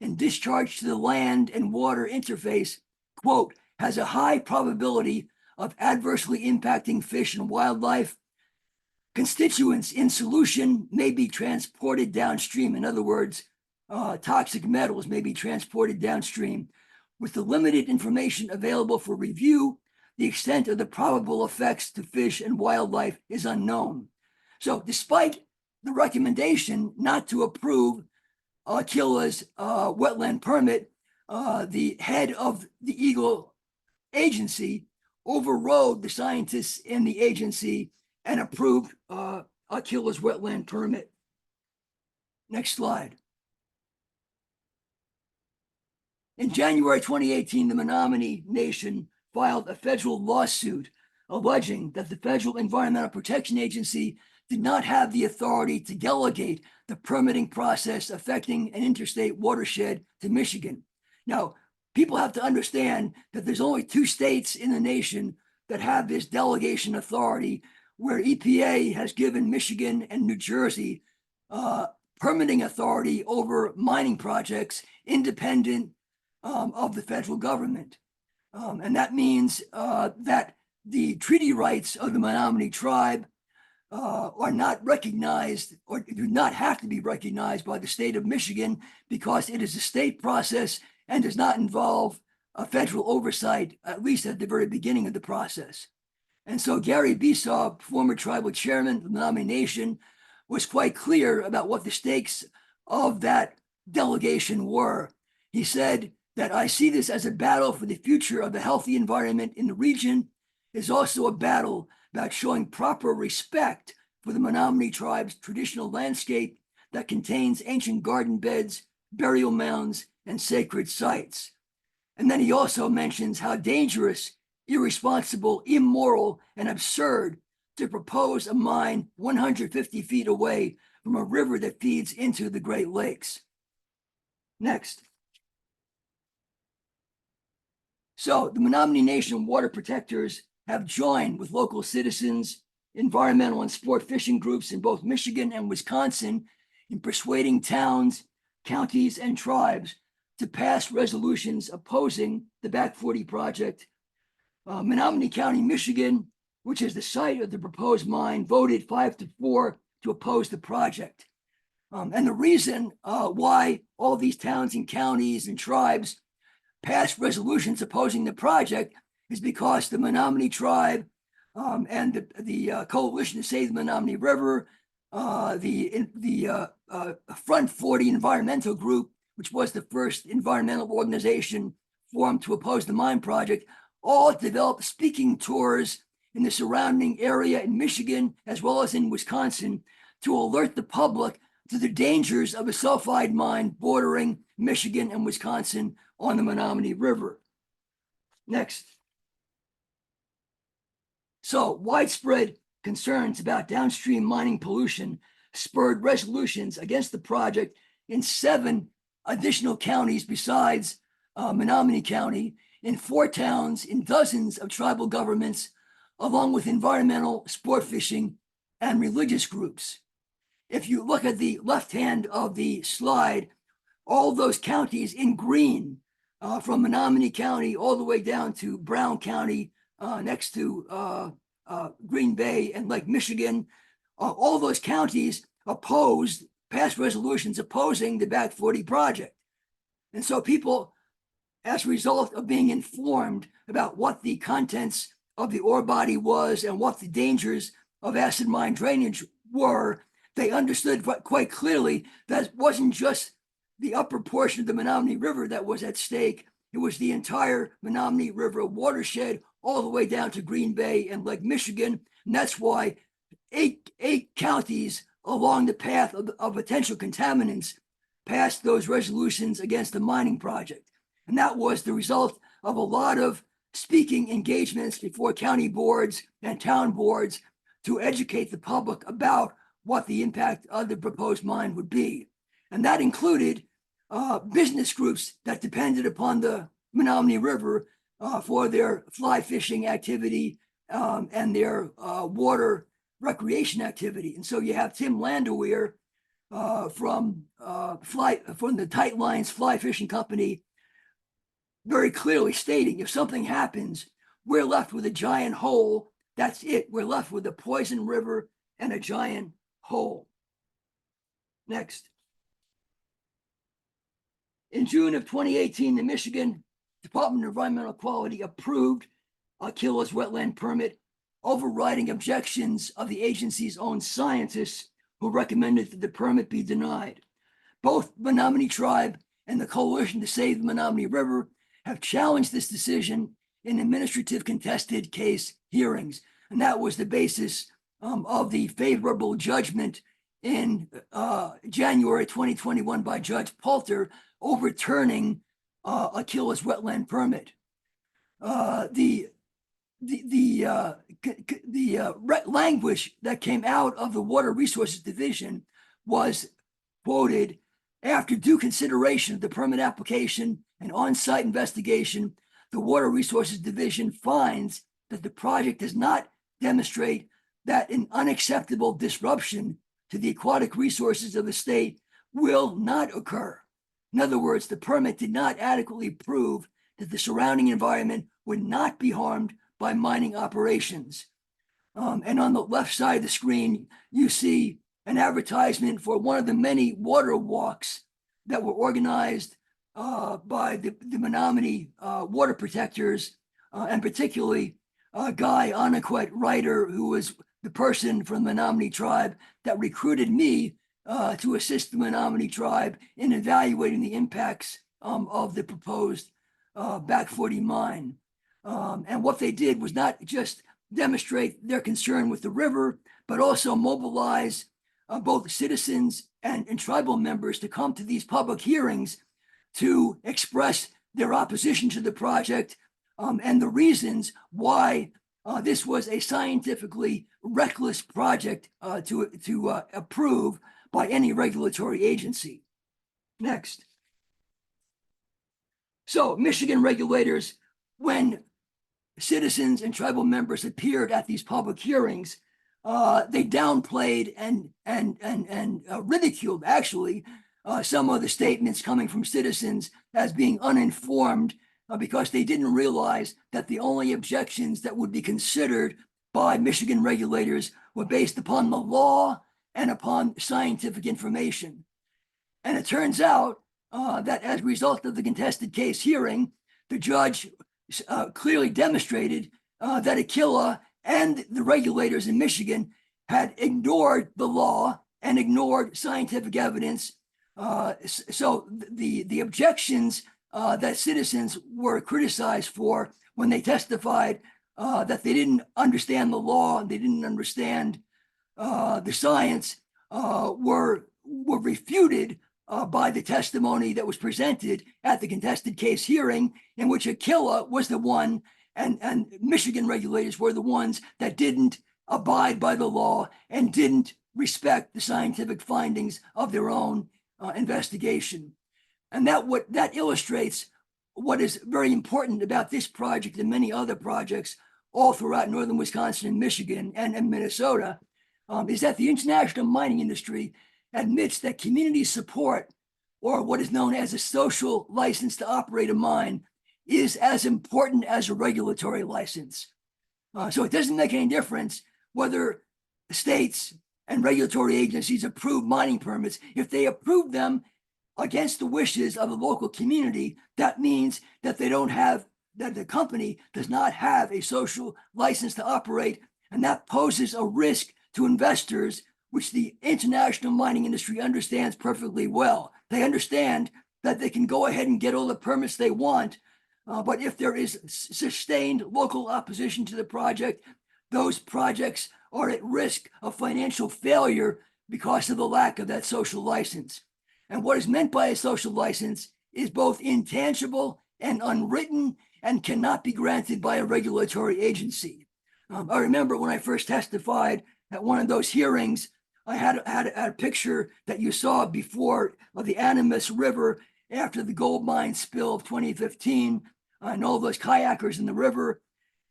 and discharge to the land and water interface, quote, has a high probability of adversely impacting fish and wildlife. Constituents in solution may be transported downstream. In other words, toxic metals may be transported downstream. With the limited information available for review, the extent of the probable effects to fish and wildlife is unknown. So despite the recommendation not to approve Aquila's wetland permit, the head of the Eagle agency overrode the scientists in the agency and approved Aquila's wetland permit. Next slide. In January 2018, the Menominee Nation filed a federal lawsuit alleging that the Federal Environmental Protection Agency did not have the authority to delegate the permitting process affecting an interstate watershed to Michigan. Now, people have to understand that there's only 2 states in the nation that have this delegation authority, where EPA has given Michigan and New Jersey permitting authority over mining projects independent of the federal government. And that means that the treaty rights of the Menominee tribe are not recognized or do not have to be recognized by the state of Michigan because it is a state process and does not involve a federal oversight, at least at the very beginning of the process. And so Gary Besaw, former tribal chairman of the Menominee Nation, was quite clear about what the stakes of that delegation were. He said that I see this as a battle for the future of a healthy environment in the region. It's also a battle about showing proper respect for the Menominee tribe's traditional landscape that contains ancient garden beds, burial mounds, and sacred sites. And then he also mentions how dangerous, irresponsible, immoral, and absurd to propose a mine 150 feet away from a river that feeds into the Great Lakes. Next. So the Menominee Nation water protectors have joined with local citizens, environmental and sport fishing groups in both Michigan and Wisconsin in persuading towns, counties, and tribes to pass resolutions opposing the Back 40 project. Menominee County, Michigan which is the site of the proposed mine, voted 5-4 to oppose the project. And the reason why all these towns and counties and tribes passed resolutions opposing the project is because the Menominee tribe and the Coalition to Save the Menominee River, the Front 40 Environmental Group, which was the first environmental organization formed to oppose the mine project, all developed speaking tours in the surrounding area in Michigan as well as in Wisconsin to alert the public to the dangers of a sulfide mine bordering Michigan and Wisconsin on the Menominee River. Next. So widespread concerns about downstream mining pollution spurred resolutions against the project in 7 additional counties besides Menominee County, in 4 towns, in dozens of tribal governments, along with environmental, sport fishing, and religious groups. If you look at the left hand of the slide, all those counties in green, from Menominee County all the way down to Brown County, next to Green Bay and Lake Michigan, all those counties passed resolutions opposing the Back 40 project. And so people, as a result of being informed about what the contents of the ore body was and what the dangers of acid mine drainage were, they understood quite clearly that it wasn't just the upper portion of the Menominee River that was at stake. It was the entire Menominee River watershed all the way down to Green Bay and Lake Michigan. And that's why eight counties along the path of potential contaminants passed those resolutions against the mining project. And that was the result of a lot of speaking engagements before county boards and town boards to educate the public about what the impact of the proposed mine would be. And that included business groups that depended upon the Menominee River for their fly fishing activity and their water recreation activity. And so you have Tim Landeweer from the Tight Lines Fly Fishing Company very clearly stating, if something happens, we're left with a giant hole. That's it. We're left with a poison river and a giant hole. Next. In June of 2018, the Michigan Department of Environmental Quality approved Akila's wetland permit, overriding objections of the agency's own scientists who recommended that the permit be denied. Both Menominee Tribe and the Coalition to Save the Menominee River have challenged this decision in administrative contested case hearings. And that was the basis of the favorable judgment in January 2021 by Judge Poulter overturning Akila's wetland permit. The language that came out of the Water Resources Division was quoted, after due consideration of the permit application and on-site investigation, the Water Resources Division finds that the project does not demonstrate that an unacceptable disruption to the aquatic resources of the state will not occur. In other words, the permit did not adequately prove that the surrounding environment would not be harmed by mining operations. And on the left side of the screen, you see an advertisement for one of the many water walks that were organized by the Menominee water protectors, and particularly Guy Anaquet Ryder, who was the person from the Menominee tribe that recruited me to assist the Menominee tribe in evaluating the impacts of the proposed Back 40 mine. And what they did was not just demonstrate their concern with the river, but also mobilize both citizens and tribal members to come to these public hearings to express their opposition to the project and the reasons why this was a scientifically reckless project to approve by any regulatory agency. Next. So Michigan regulators, when citizens and tribal members appeared at these public hearings, they downplayed and ridiculed, actually, some of the statements coming from citizens as being uninformed because they didn't realize that the only objections that would be considered by Michigan regulators were based upon the law and upon scientific information. And it turns out that as a result of the contested case hearing, the judge clearly demonstrated that Aquila and the regulators in Michigan had ignored the law and ignored scientific evidence. So the objections that citizens were criticized for when they testified that they didn't understand the law, they didn't understand the science, were refuted by the testimony that was presented at the contested case hearing, in which Aquila was the one and Michigan regulators were the ones that didn't abide by the law and didn't respect the scientific findings of their own investigation. And that illustrates what is very important about this project and many other projects all throughout northern Wisconsin and Michigan and Minnesota, is that the international mining industry admits that community support, or what is known as a social license to operate a mine, is as important as a regulatory license. So it doesn't make any difference whether states and regulatory agencies approve mining permits. If they approve them against the wishes of the local community, that means that that the company does not have a social license to operate, and that poses a risk to investors, which the international mining industry understands perfectly well. They understand that they can go ahead and get all the permits they want, but if there is sustained local opposition to the project, those projects are at risk of financial failure because of the lack of that social license. And what is meant by a social license is both intangible and unwritten and cannot be granted by a regulatory agency. I remember when I first testified at one of those hearings, I had a picture that you saw before of the Animas River after the gold mine spill of 2015, and all those kayakers in the river.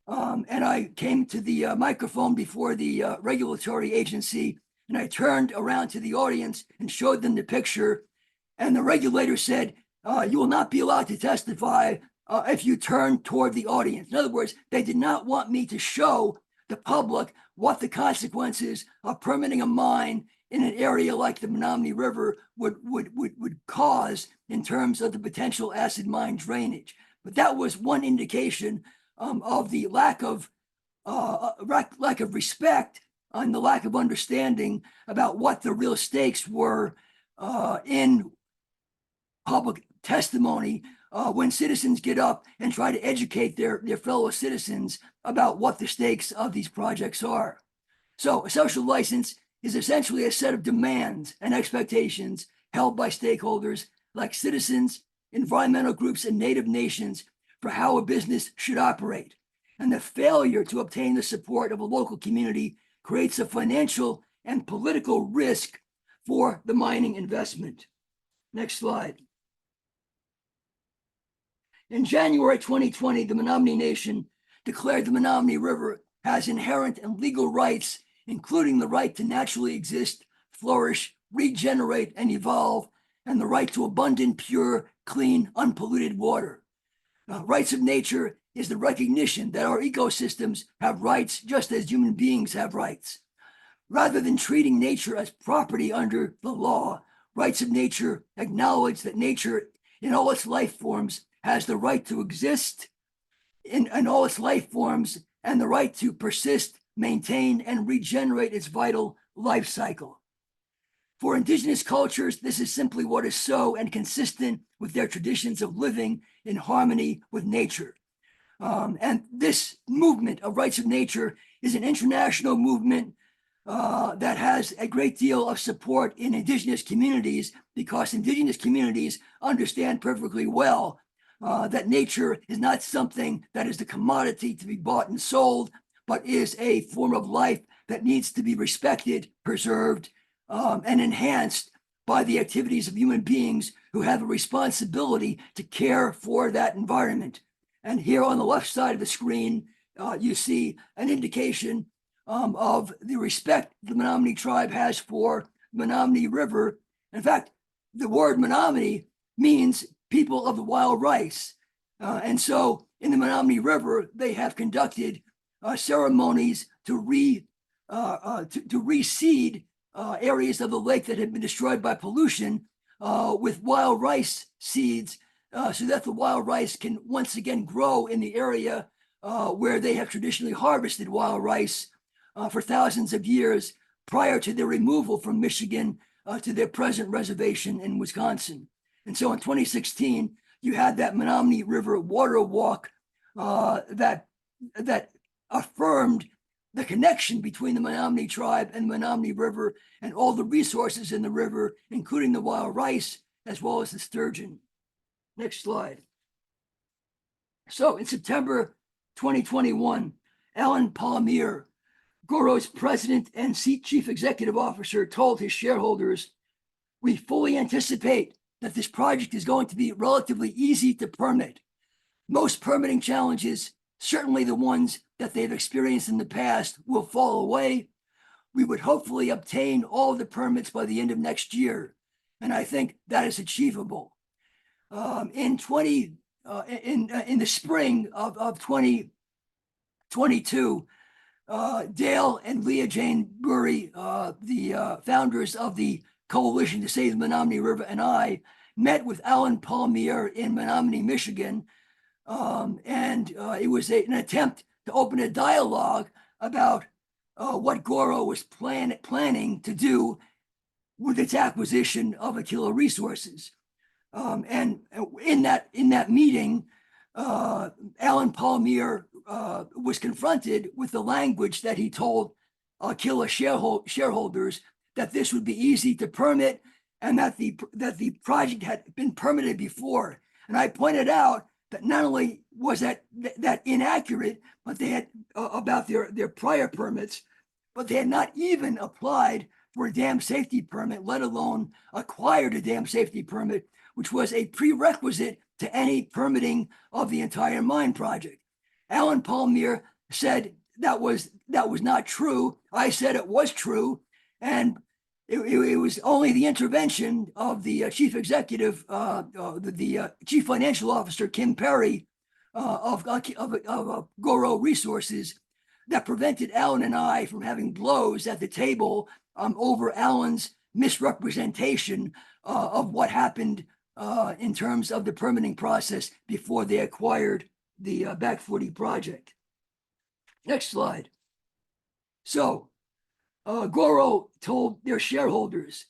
And I came to the microphone before the regulatory agency, and I turned around to the audience and showed them the picture. And the regulator said, you will not be allowed to testify if you turn toward the audience. In other words, they did not want me to show the public what the consequences of permitting a mine in an area like the Menominee River would cause in terms of the potential acid mine drainage. But that was one indication of the lack of respect and the lack of understanding about what the real stakes were in public testimony when citizens get up and try to educate their fellow citizens about what the stakes of these projects are. So a social license is essentially a set of demands and expectations held by stakeholders like citizens, environmental groups, and native nations for how a business should operate. And the failure to obtain the support of a local community creates a financial and political risk for the mining investment. Next slide. In January 2020, the Menominee Nation declared the Menominee River has inherent and legal rights, including the right to naturally exist, flourish, regenerate, and evolve, and the right to abundant, pure, clean, unpolluted water. Rights of nature is the recognition that our ecosystems have rights just as human beings have rights. Rather than treating nature as property under the law, rights of nature acknowledge that nature in all its life forms has the right to exist in all its life forms and the right to persist, maintain, and regenerate its vital life cycle. For indigenous cultures, this is simply what is so and consistent with their traditions of living in harmony with nature. And this movement of rights of nature is an international movement that has a great deal of support in indigenous communities, because indigenous communities understand perfectly well that nature is not something that is a commodity to be bought and sold, but is a form of life that needs to be respected, preserved, and enhanced by the activities of human beings who have a responsibility to care for that environment. And here on the left side of the screen, you see an indication of the respect the Menominee tribe has for the Menominee River. In fact, the word Menominee means people of the wild rice. And so in the Menominee River, they have conducted ceremonies to reseed areas of the lake that had been destroyed by pollution with wild rice seeds, so that the wild rice can once again grow in the area where they have traditionally harvested wild rice for thousands of years prior to their removal from Michigan to their present reservation in Wisconsin. And so in 2016, you had that Menominee River water walk that affirmed the connection between the Menominee tribe and the Menominee River and all the resources in the river, including the wild rice, as well as the sturgeon. Next slide. So in September 2021, Alan Palmier, Goro's president and chief executive officer, told his shareholders, "We fully anticipate that this project is going to be relatively easy to permit. Most permitting challenges, certainly the ones that they've experienced in the past, will fall away. We would hopefully obtain all of the permits by the end of next year, and I think that is achievable." In the spring of 2022, Dale and Leah Jane Burry, the founders of the Coalition to Save the Menominee River, and I met with Alan Palmier in Menominee, Michigan, and it was an attempt to open a dialogue about what Goro was planning to do with its acquisition of Aquila Resources. And in that meeting, Alan Palmier was confronted with the language that he told Aquila shareholders that this would be easy to permit and that the project had been permitted before. And I pointed out that not only was that inaccurate, but they had about their prior permits, but they had not even applied for a dam safety permit, let alone acquired a dam safety permit, which was a prerequisite to any permitting of the entire mine project. Alan Palmier said that was not true. I said it was true, and it was only the intervention of the chief executive, the chief financial officer, Kim Perry, of Goro Resources, that prevented Alan and I from having blows at the table over Alan's misrepresentation of what happened in terms of the permitting process before they acquired the Back 40 project. Next slide. So Goro told their shareholders,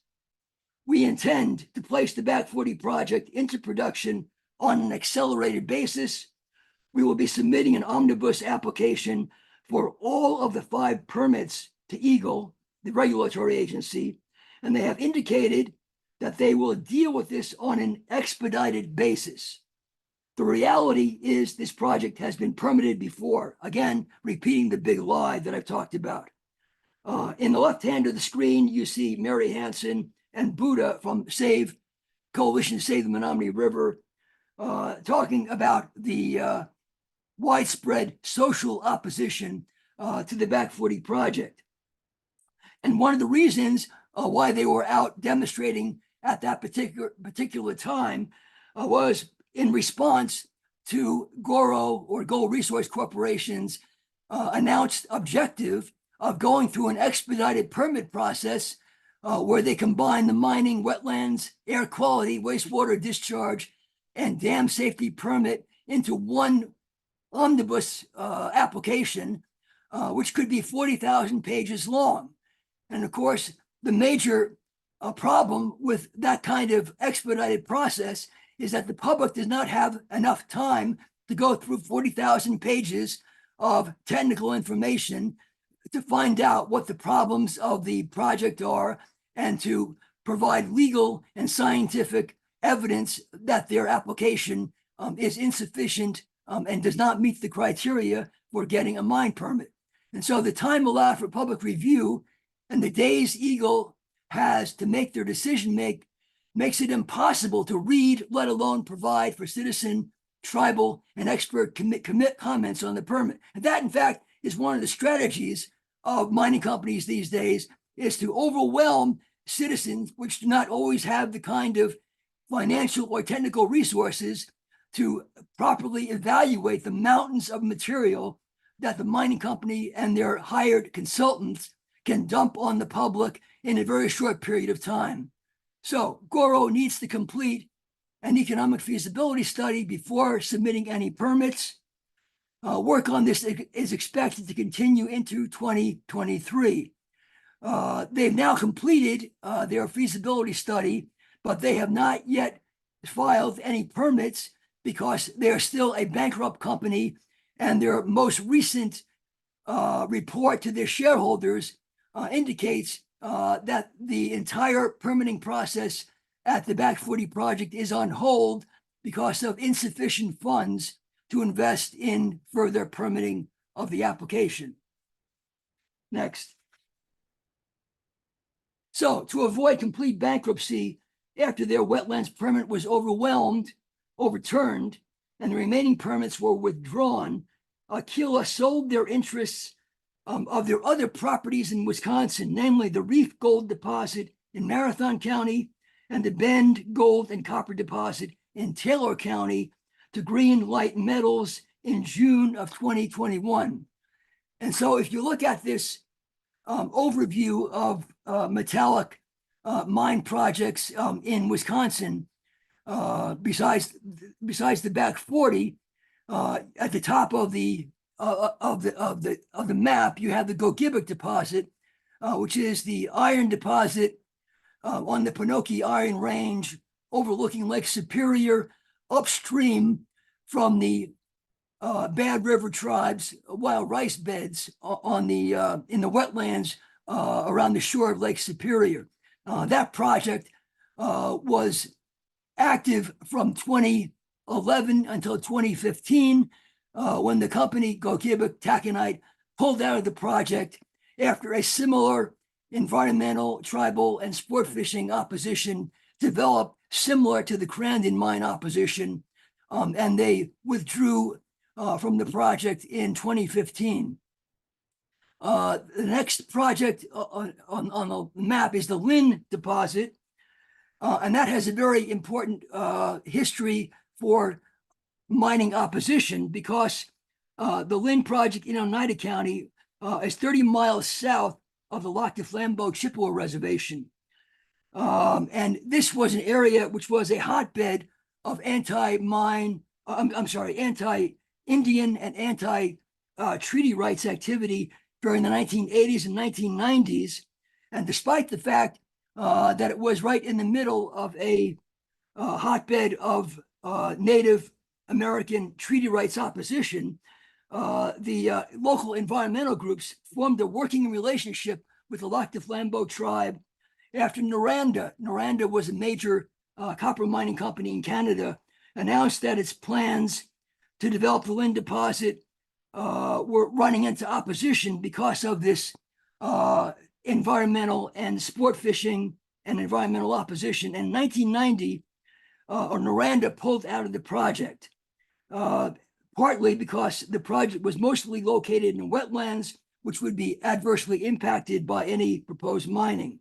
"We intend to place the Back 40 project into production on an accelerated basis. We will be submitting an omnibus application for all of the 5 permits to Eagle, the regulatory agency, and they have indicated that they will deal with this on an expedited basis. The reality is this project has been permitted before," again, repeating the big lie that I've talked about. In the left hand of the screen, you see Mary Hansen and Buddha from Coalition to Save the Menominee River, talking about the widespread social opposition to the Back 40 project. And one of the reasons why they were out demonstrating at that particular time was in response to Goro or Gold Resource Corporation's announced objective of going through an expedited permit process where they combine the mining, wetlands, air quality, wastewater discharge, and dam safety permit into one omnibus application, which could be 40,000 pages long. And of course, the major problem with that kind of expedited process is that the public does not have enough time to go through 40,000 pages of technical information to find out what the problems of the project are and to provide legal and scientific evidence that their application is insufficient and does not meet the criteria for getting a mine permit. And so the time allowed for public review and the days Eagle has to make their decision makes it impossible to read, let alone provide for citizen, tribal, and expert commit comments on the permit. And that, in fact, is one of the strategies of mining companies these days, is to overwhelm citizens, which do not always have the kind of financial or technical resources to properly evaluate the mountains of material that the mining company and their hired consultants can dump on the public in a very short period of time. So Goro needs to complete an economic feasibility study before submitting any permits. Work on this is expected to continue into 2023. They've now completed their feasibility study, but they have not yet filed any permits because they are still a bankrupt company, and their most recent report to their shareholders indicates that the entire permitting process at the Back 40 project is on hold because of insufficient funds to invest in further permitting of the application. Next. So to avoid complete bankruptcy after their wetlands permit was overturned, and the remaining permits were withdrawn, Aquila sold their interests of their other properties in Wisconsin, namely the Reef Gold Deposit in Marathon County and the Bend Gold and Copper Deposit in Taylor County, to Green Light Metals in June of 2021. And so if you look at this overview of metallic mine projects in Wisconsin, besides the Back 40, at the top of the map, you have the Gedicks deposit, which is the iron deposit on the Pinocchio Iron Range, overlooking Lake Superior, upstream from the Bad River Tribe's wild rice beds in the wetlands around the shore of Lake Superior. That project was active from 2011 until 2015, when the company Gedicks Taconite pulled out of the project after a similar environmental, tribal, and sport fishing opposition developed similar to the Crandon mine opposition, and they withdrew from the project in 2015. The next project on the map is the Lynn deposit, and that has a very important history for mining opposition, because the Lynn project in Oneida County is 30 miles south of the Lac du Flambeau Chippewa Reservation. And this was an area which was a hotbed of anti-Indian and anti-treaty rights activity during the 1980s and 1990s. And despite the fact that it was right in the middle of a hotbed of Native American treaty rights opposition, the local environmental groups formed a working relationship with the Lac du Flambeau tribe after Noranda was a major copper mining company in Canada, announced that its plans to develop the Lynn deposit were running into opposition because of this environmental and sport fishing and environmental opposition. And in 1990, Noranda pulled out of the project, partly because the project was mostly located in wetlands, which would be adversely impacted by any proposed mining.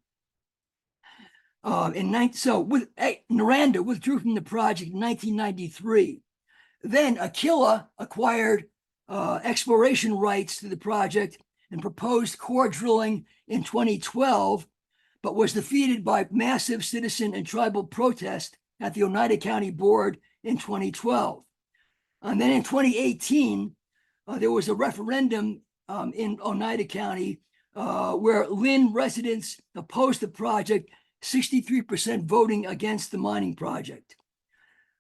Noranda withdrew from the project in 1993. Then Aquila acquired exploration rights to the project and proposed core drilling in 2012, but was defeated by massive citizen and tribal protest at the Oneida County Board in 2012. And then in 2018, there was a referendum in Oneida County where Lynn residents opposed the project, 63% voting against the mining project.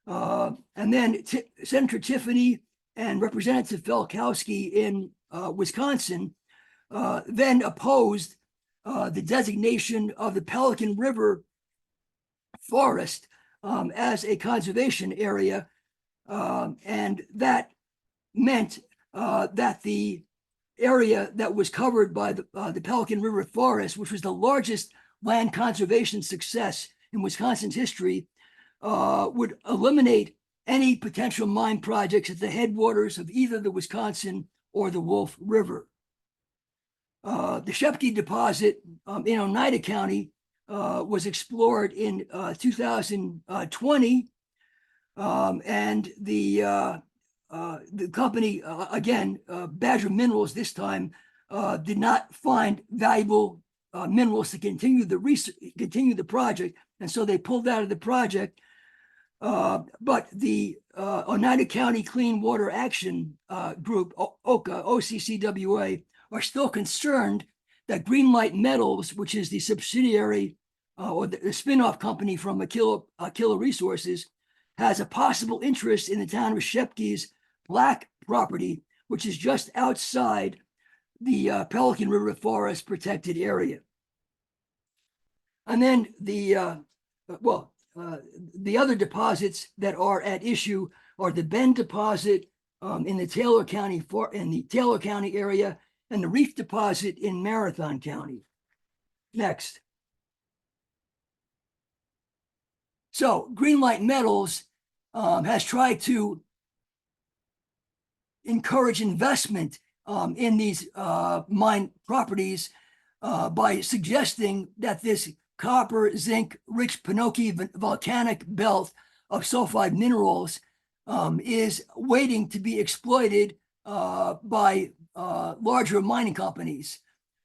And then Senator Tiffany and Representative Felkowski in Wisconsin then opposed the designation of the Pelican River Forest as a conservation area. And that meant that the area that was covered by the Pelican River Forest, which was the largest land conservation success in Wisconsin's history, would eliminate any potential mine projects at the headwaters of either the Wisconsin or the Wolf River. The Shepke deposit in Oneida County was explored in 2020, and the the company, again, Badger Minerals this time, did not find valuable minerals to continue the project, and so they pulled out of the project. But the Oneida County Clean Water Action Group, OCA, OCCWA, are still concerned that Greenlight Metals, which is the subsidiary or the spinoff company from Aquila Resources, has a possible interest in the town of Shepke's Black property, which is just outside the Pelican River Forest protected area. And then the other deposits that are at issue are the Bend deposit in the Taylor County area, and the Reef deposit in Marathon County. Next. So Greenlight Metals has tried to encourage investment in these mine properties by suggesting that this copper, zinc, rich Pinocchio volcanic belt of sulfide minerals is waiting to be exploited by larger mining companies.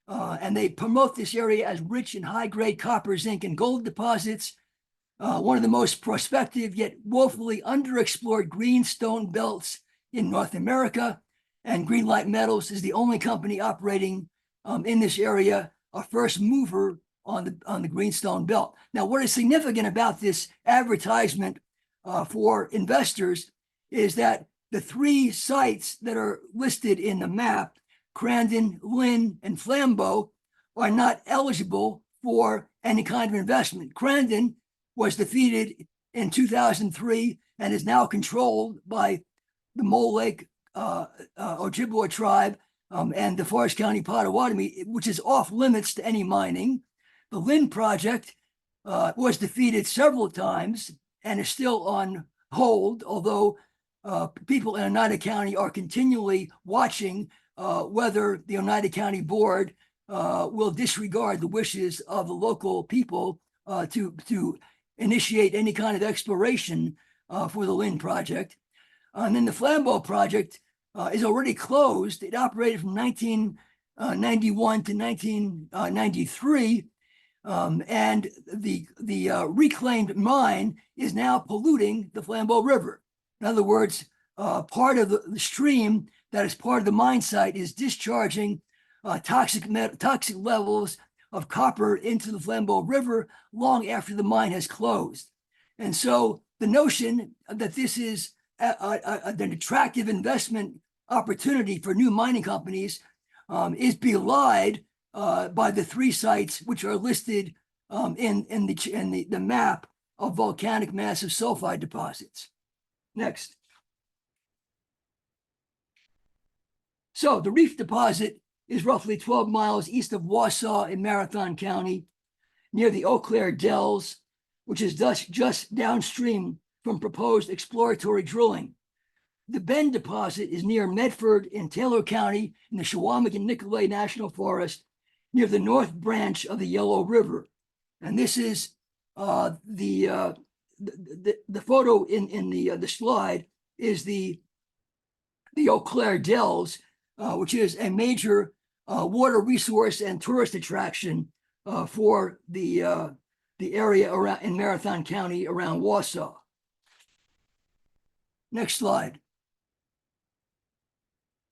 And they promote this area as rich in high-grade copper, zinc, and gold deposits, one of the most prospective yet woefully underexplored greenstone belts in North America. And Greenlight Metals is the only company operating in this area, a first mover on the greenstone belt. Now, what is significant about this advertisement for investors is that the three sites that are listed in the map, Crandon, Lynn, and Flambeau, are not eligible for any kind of investment. Crandon was defeated in 2003 and is now controlled by the Mole Lake Ojibwa tribe and the Forest County Potawatomi, which is off limits to any mining. The Lynn project was defeated several times and is still on hold, although people in Oneida County are continually watching whether the Oneida County Board will disregard the wishes of the local people to initiate any kind of exploration for the Lynn project. And then the Flambeau project is already closed. It operated from 1991 to 1993. And the reclaimed mine is now polluting the Flambeau River. In other words, part of the stream that is part of the mine site is discharging toxic levels of copper into the Flambeau River long after the mine has closed. And so the notion that this is an attractive investment opportunity for new mining companies is belied by the three sites which are listed in the map of volcanic massive sulfide deposits. Next. So the Reef deposit is roughly 12 miles east of Wausau in Marathon County, near the Eau Claire Dells, which is just downstream from proposed exploratory drilling. The Bend deposit is near Medford in Taylor County in the Squamish and Nicolet National Forest, near the North Branch of the Yellow River. And this is the photo in the slide is the Eau Claire Dells, which is a major water resource and tourist attraction for the area around in Marathon County around Wausau. Next slide.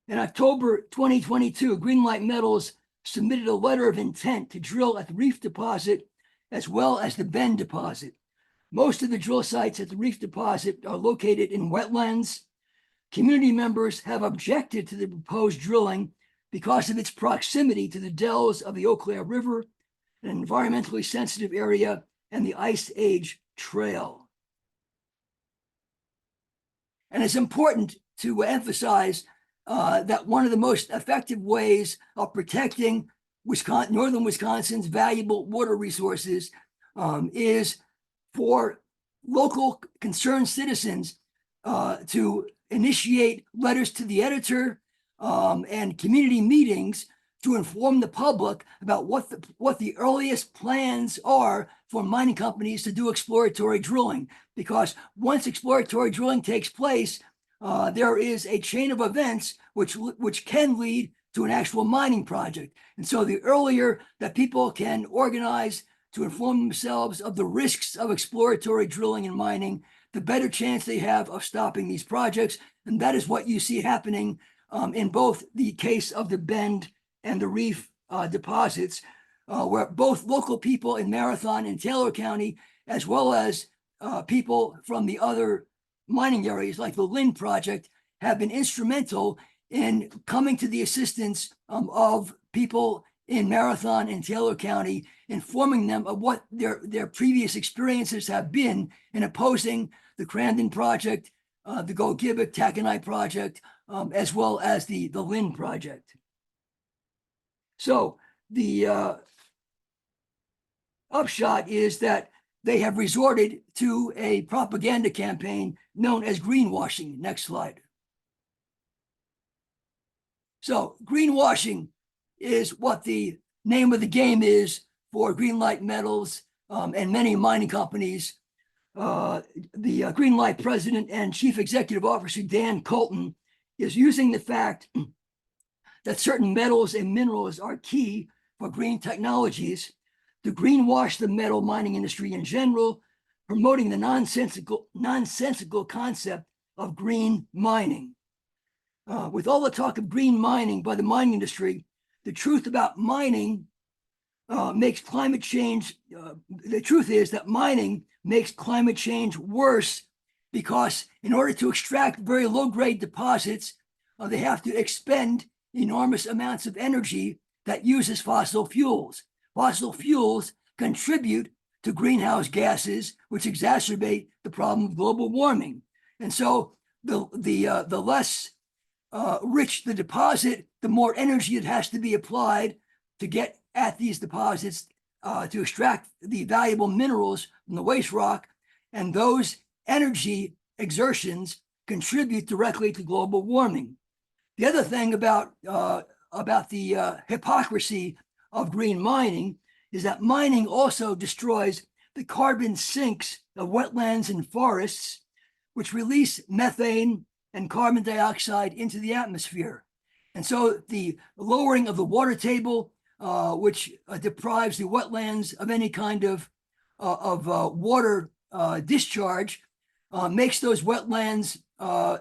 In October 2022, Greenlight Metals submitted a letter of intent to drill at the Reef deposit as well as the Bend deposit. Most of the drill sites at the Reef deposit are located in wetlands. Community members have objected to the proposed drilling because of its proximity to the dells of the Eau Claire River, an environmentally sensitive area, and the Ice Age Trail. And it's important to emphasize that one of the most effective ways of protecting northern Wisconsin's valuable water resources is for local concerned citizens to initiate letters to the editor and community meetings to inform the public about what the earliest plans are for mining companies to do exploratory drilling. Because once exploratory drilling takes place, there is a chain of events which can lead to an actual mining project. And so the earlier that people can organize to inform themselves of the risks of exploratory drilling and mining, the better chance they have of stopping these projects. And that is what you see happening in both the case of the Bend and the Reef deposits, where both local people in Marathon and Taylor County, as well as people from the other mining areas like the Lynn Project, have been instrumental in coming to the assistance of people in Marathon and Taylor County, informing them of what their previous experiences have been in opposing the Crandon Project, the Gedicks Taconite Project, as well as the Lynn Project. So the upshot is that they have resorted to a propaganda campaign known as greenwashing. Next slide. So greenwashing is what the name of the game is for Greenlight Metals and many mining companies. The Greenlight president and chief executive officer, Dan Colton, is using the fact that certain metals and minerals are key for green technologies to greenwash the metal mining industry in general, promoting the nonsensical concept of green mining. With all the talk of green mining by the mining industry, the truth about mining makes climate change. The truth is that mining makes climate change worse, because in order to extract very low-grade deposits, they have to expend enormous amounts of energy that uses fossil fuels. Fossil fuels contribute to greenhouse gases, which exacerbate the problem of global warming. And so the less rich the deposit, the more energy it has to be applied to get at these deposits to extract the valuable minerals from the waste rock. And those energy exertions contribute directly to global warming. The other thing about the hypocrisy of green mining is that mining also destroys the carbon sinks of wetlands and forests, which release methane and carbon dioxide into the atmosphere. And so the lowering of the water table, which deprives the wetlands of any kind of water discharge, makes those wetlands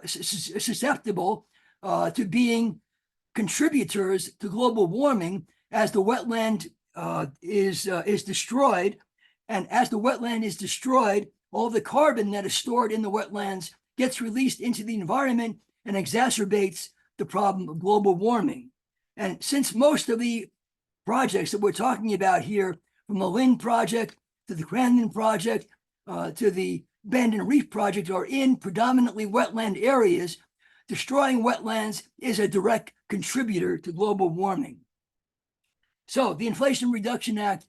susceptible to being contributors to global warming as the wetland is destroyed. And as the wetland is destroyed, all the carbon that is stored in the wetlands gets released into the environment and exacerbates the problem of global warming. And since most of the projects that we're talking about here, from the Lynn Project to the Crandon Project to the Bend and Reef Project, are in predominantly wetland areas, destroying wetlands is a direct contributor to global warming. So the Inflation Reduction Act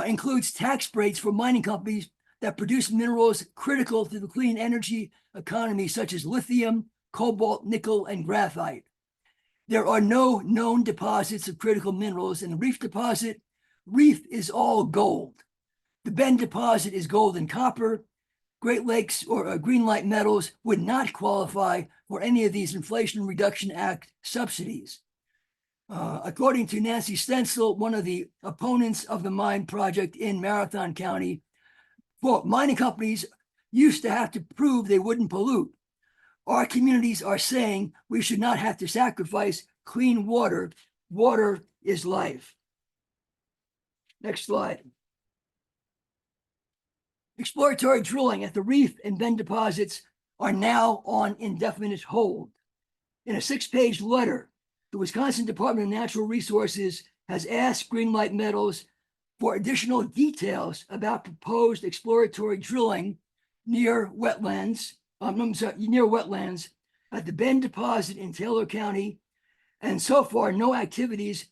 includes tax breaks for mining companies that produce minerals critical to the clean energy economy, such as lithium, cobalt, nickel, and graphite. There are no known deposits of critical minerals in the Reef deposit. Reef is all gold. The Bend deposit is gold and copper. Great Lakes or Greenlight Metals would not qualify for any of these Inflation Reduction Act subsidies. According to Nancy Stencil, one of the opponents of the mine project in Marathon County, well, mining companies used to have to prove they wouldn't pollute. Our communities are saying we should not have to sacrifice clean water. Water is life. Next slide. Exploratory drilling at the Reef and Bend deposits are now on indefinite hold. In a 6-page letter, the Wisconsin Department of Natural Resources has asked Greenlight Metals for additional details about proposed exploratory drilling near wetlands at the Bend deposit in Taylor County. And so far, no activities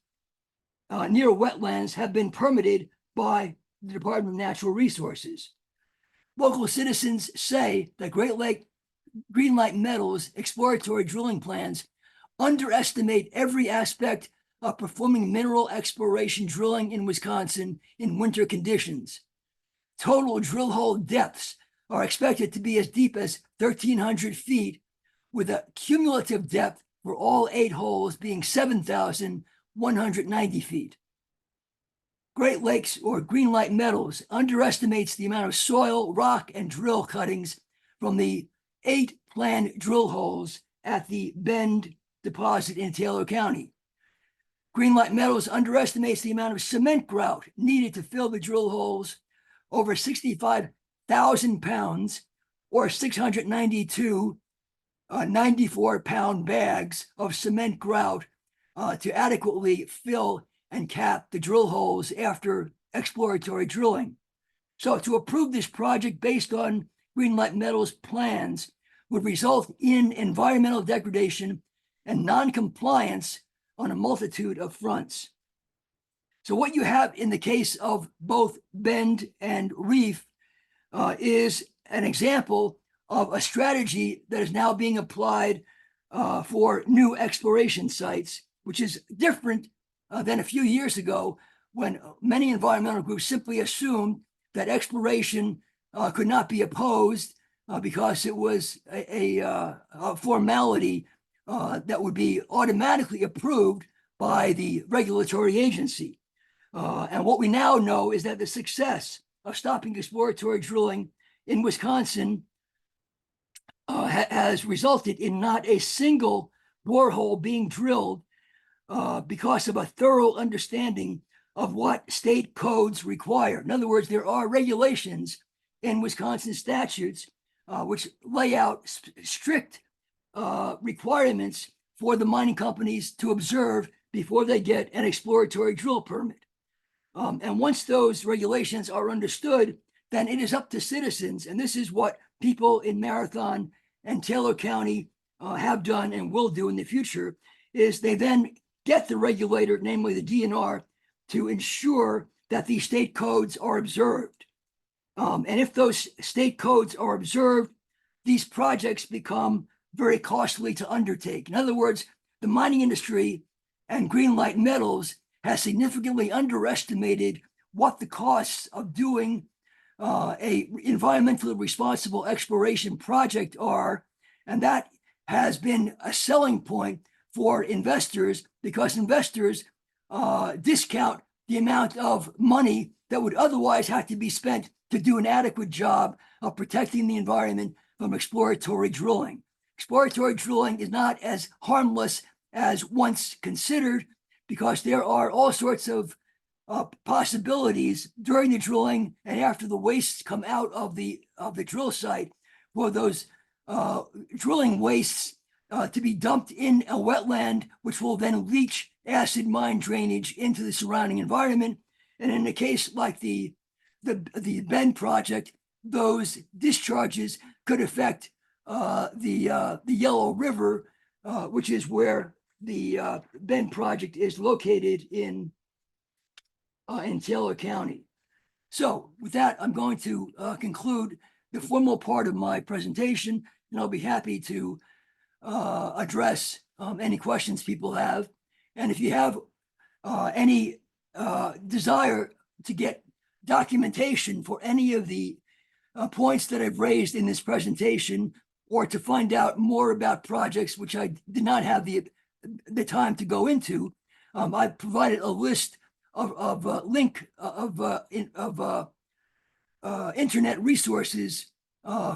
near wetlands have been permitted by the Department of Natural Resources. Local citizens say that Greenlight Metals exploratory drilling plans underestimate every aspect of performing mineral exploration drilling in Wisconsin in winter conditions. Total drill hole depths are expected to be as deep as 1,300 feet, with a cumulative depth for all 8 holes being 7,190 feet. Great Lakes, or Greenlight Metals, underestimates the amount of soil, rock, and drill cuttings from the 8 planned drill holes at the Bend deposit in Taylor County. Greenlight Metals underestimates the amount of cement grout needed to fill the drill holes, over 65,000 pounds, or 692 94-pound bags of cement grout to adequately fill and cap the drill holes after exploratory drilling. So to approve this project based on Greenlight Metals' plans would result in environmental degradation and non-compliance on a multitude of fronts. So what you have in the case of both Bend and Reef is an example of a strategy that is now being applied for new exploration sites, which is different than a few years ago when many environmental groups simply assumed that exploration could not be opposed because it was a formality that would be automatically approved by the regulatory agency. And what we now know is that the success of stopping exploratory drilling in Wisconsin has resulted in not a single borehole being drilled because of a thorough understanding of what state codes require. In other words, there are regulations in Wisconsin statutes which lay out strict requirements for the mining companies to observe before they get an exploratory drill permit. And once those regulations are understood, then it is up to citizens, and this is what people in Marathon and Taylor County have done and will do in the future, is they then get the regulator, namely the DNR, to ensure that these state codes are observed. And if those state codes are observed, these projects become very costly to undertake. In other words, the mining industry and Greenlight Metals has significantly underestimated what the costs of doing a environmentally responsible exploration project are, and that has been a selling point for investors because investors discount the amount of money that would otherwise have to be spent to do an adequate job of protecting the environment from exploratory drilling. Exploratory drilling is not as harmless as once considered because there are all sorts of possibilities during the drilling and after the wastes come out of the drill site for those drilling wastes to be dumped in a wetland, which will then leach acid mine drainage into the surrounding environment. And in a case like the Bend project, those discharges could affect the Yellow River, which is where the Bend project is located in Taylor County. So with that, I'm going to conclude the formal part of my presentation, and I'll be happy to address any questions people have. And if you have any desire to get documentation for any of the points that I've raised in this presentation, or to find out more about projects which I did not have the time to go into, I've provided a list of internet resources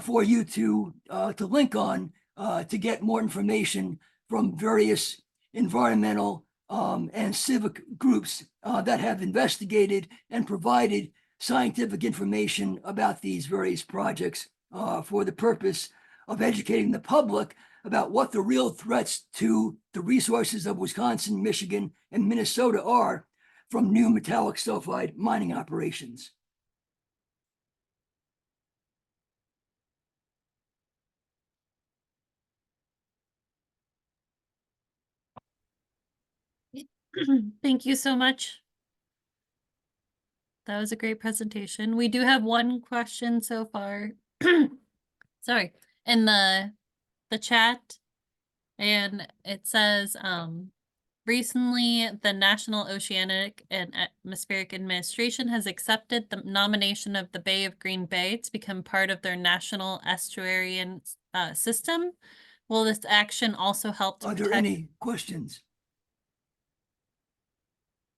for you to link on to get more information from various environmental and civic groups that have investigated and provided scientific information about these various projects for the purpose of educating the public about what the real threats to the resources of Wisconsin, Michigan, and Minnesota are from new metallic sulfide mining operations. Thank you so much. That was a great presentation. We do have one question so far. Sorry, in the chat, and it says, recently the National Oceanic and Atmospheric Administration has accepted the nomination of the Bay of Green Bay to become part of their national estuarine system. Will this action also help to Are there protect? any questions?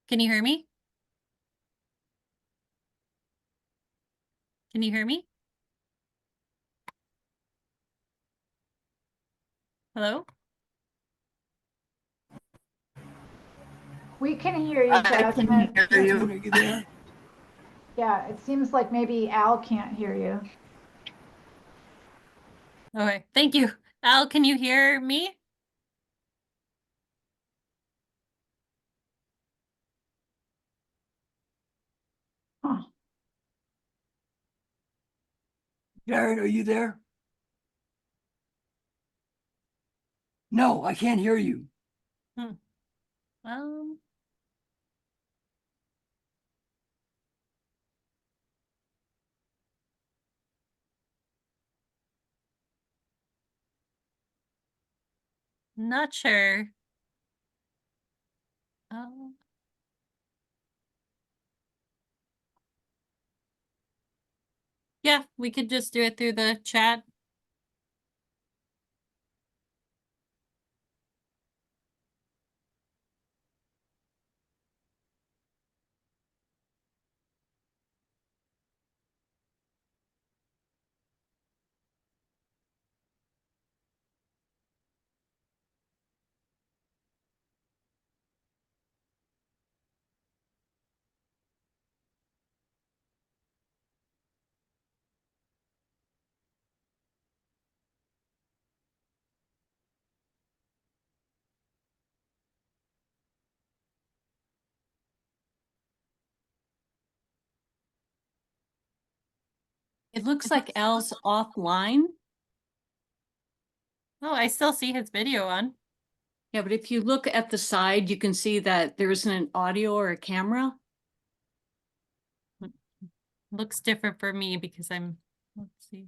Can you hear me? Can you hear me? Hello? We can hear you, I Jasmine. can hear Jasmine, you. are you there? Yeah, it seems like maybe Al can't hear you. Okay, thank you. Al, can you hear me? Huh. Jared, are you there? No, I can't hear you. Um, not sure. Um, yeah, we could just do it through the chat. It looks like Al's offline. Oh, I still see his video on. Yeah, but if you look at the side, you can see that there isn't an audio or a camera. Looks different for me because let's see.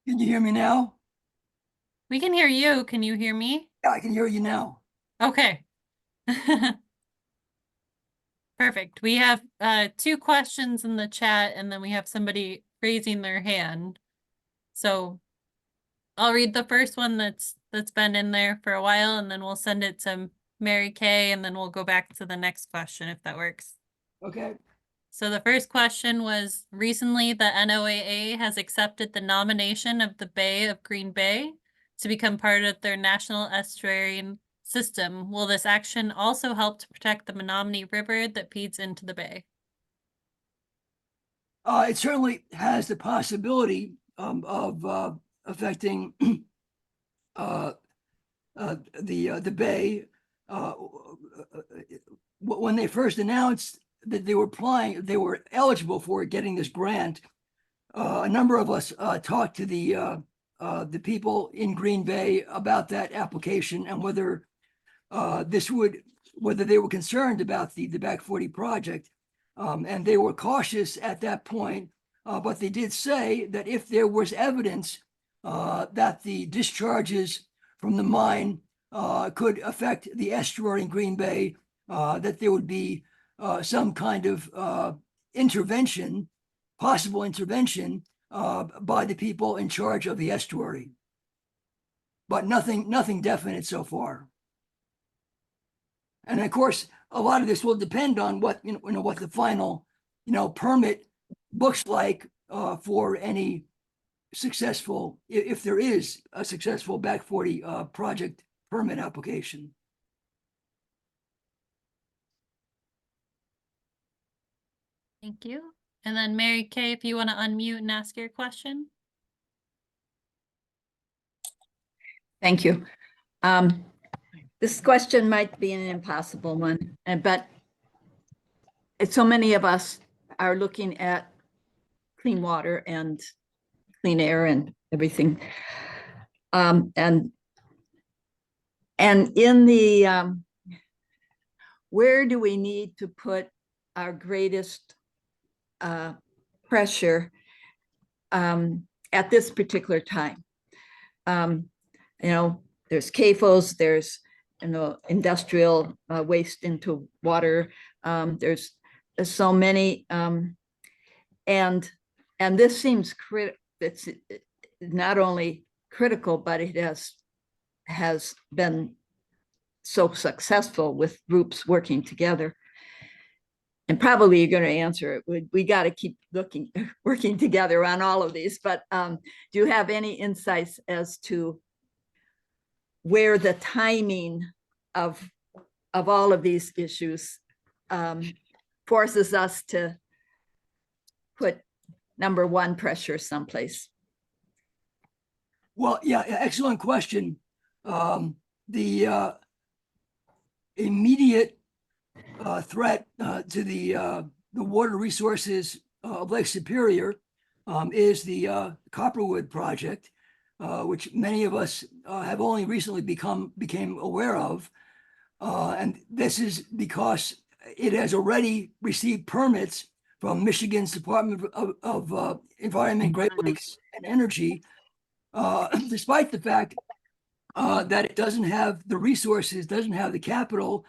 Can you hear me now? We can hear you. Can you hear me? Yeah, I can hear you now. Okay. Perfect. We have 2 questions in the chat, and then we have somebody raising their hand. So I'll read the first one that's been in there for a while, and then we'll send it to Mary Kay, and then we'll go back to the next question if that works. Okay. So the first question was, recently the NOAA has accepted the nomination of the Bay of Green Bay to become part of their national estuarine system. Will this action also help to protect the Menominee River that feeds into the bay? It certainly has the possibility of affecting the bay. When they first announced that they were eligible for getting this grant, a number of us talked to the people in Green Bay about that application and whether they were concerned about the Back 40 project. And they were cautious at that point, but they did say that if there was evidence that the discharges from the mine could affect the estuary in Green Bay, that there would be some kind of intervention, possible intervention by the people in charge of the estuary. But nothing definite so far. And of course, a lot of this will depend on what what the final permit looks like for any successful, if there is a successful Back 40 project permit application. Thank you. And then Mary Kay, if you want to unmute and ask your question. Thank you. This question might be an impossible one, but so many of us are looking at clean water and clean air and everything. And in the, where do we need to put our greatest pressure at this particular time? There's CAFOs, there's industrial waste into water. There's so many, and this seems critical. not only critical, but it has been so successful with groups working together. And probably you're going to answer it. We got to keep working together on all of these. But do you have any insights as to where the timing of all of these issues forces us to put number one pressure someplace? Well, yeah, excellent question. The immediate threat to the water resources of Lake Superior is the Copperwood project, which many of us have only recently became aware of. And this is because it has already received permits from Michigan's Department of Environment, Great Lakes and Energy, despite the fact that it doesn't have the resources, doesn't have the capital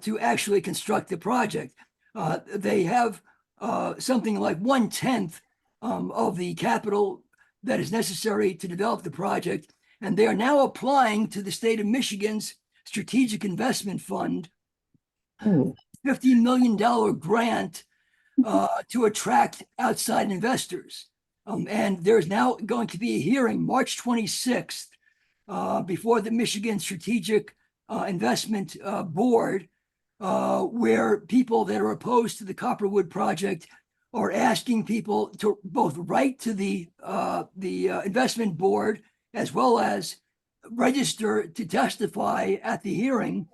to actually construct the project. They have something like 1/10 of the capital that is necessary to develop the project. And they are now applying to the state of Michigan's Strategic Investment Fund, $15 million grant to attract outside investors. And there's now going to be a hearing March 26th before the Michigan Strategic Investment Board, where people that are opposed to the Copperwood project are asking people to both write to the investment board as well as register to testify at the hearing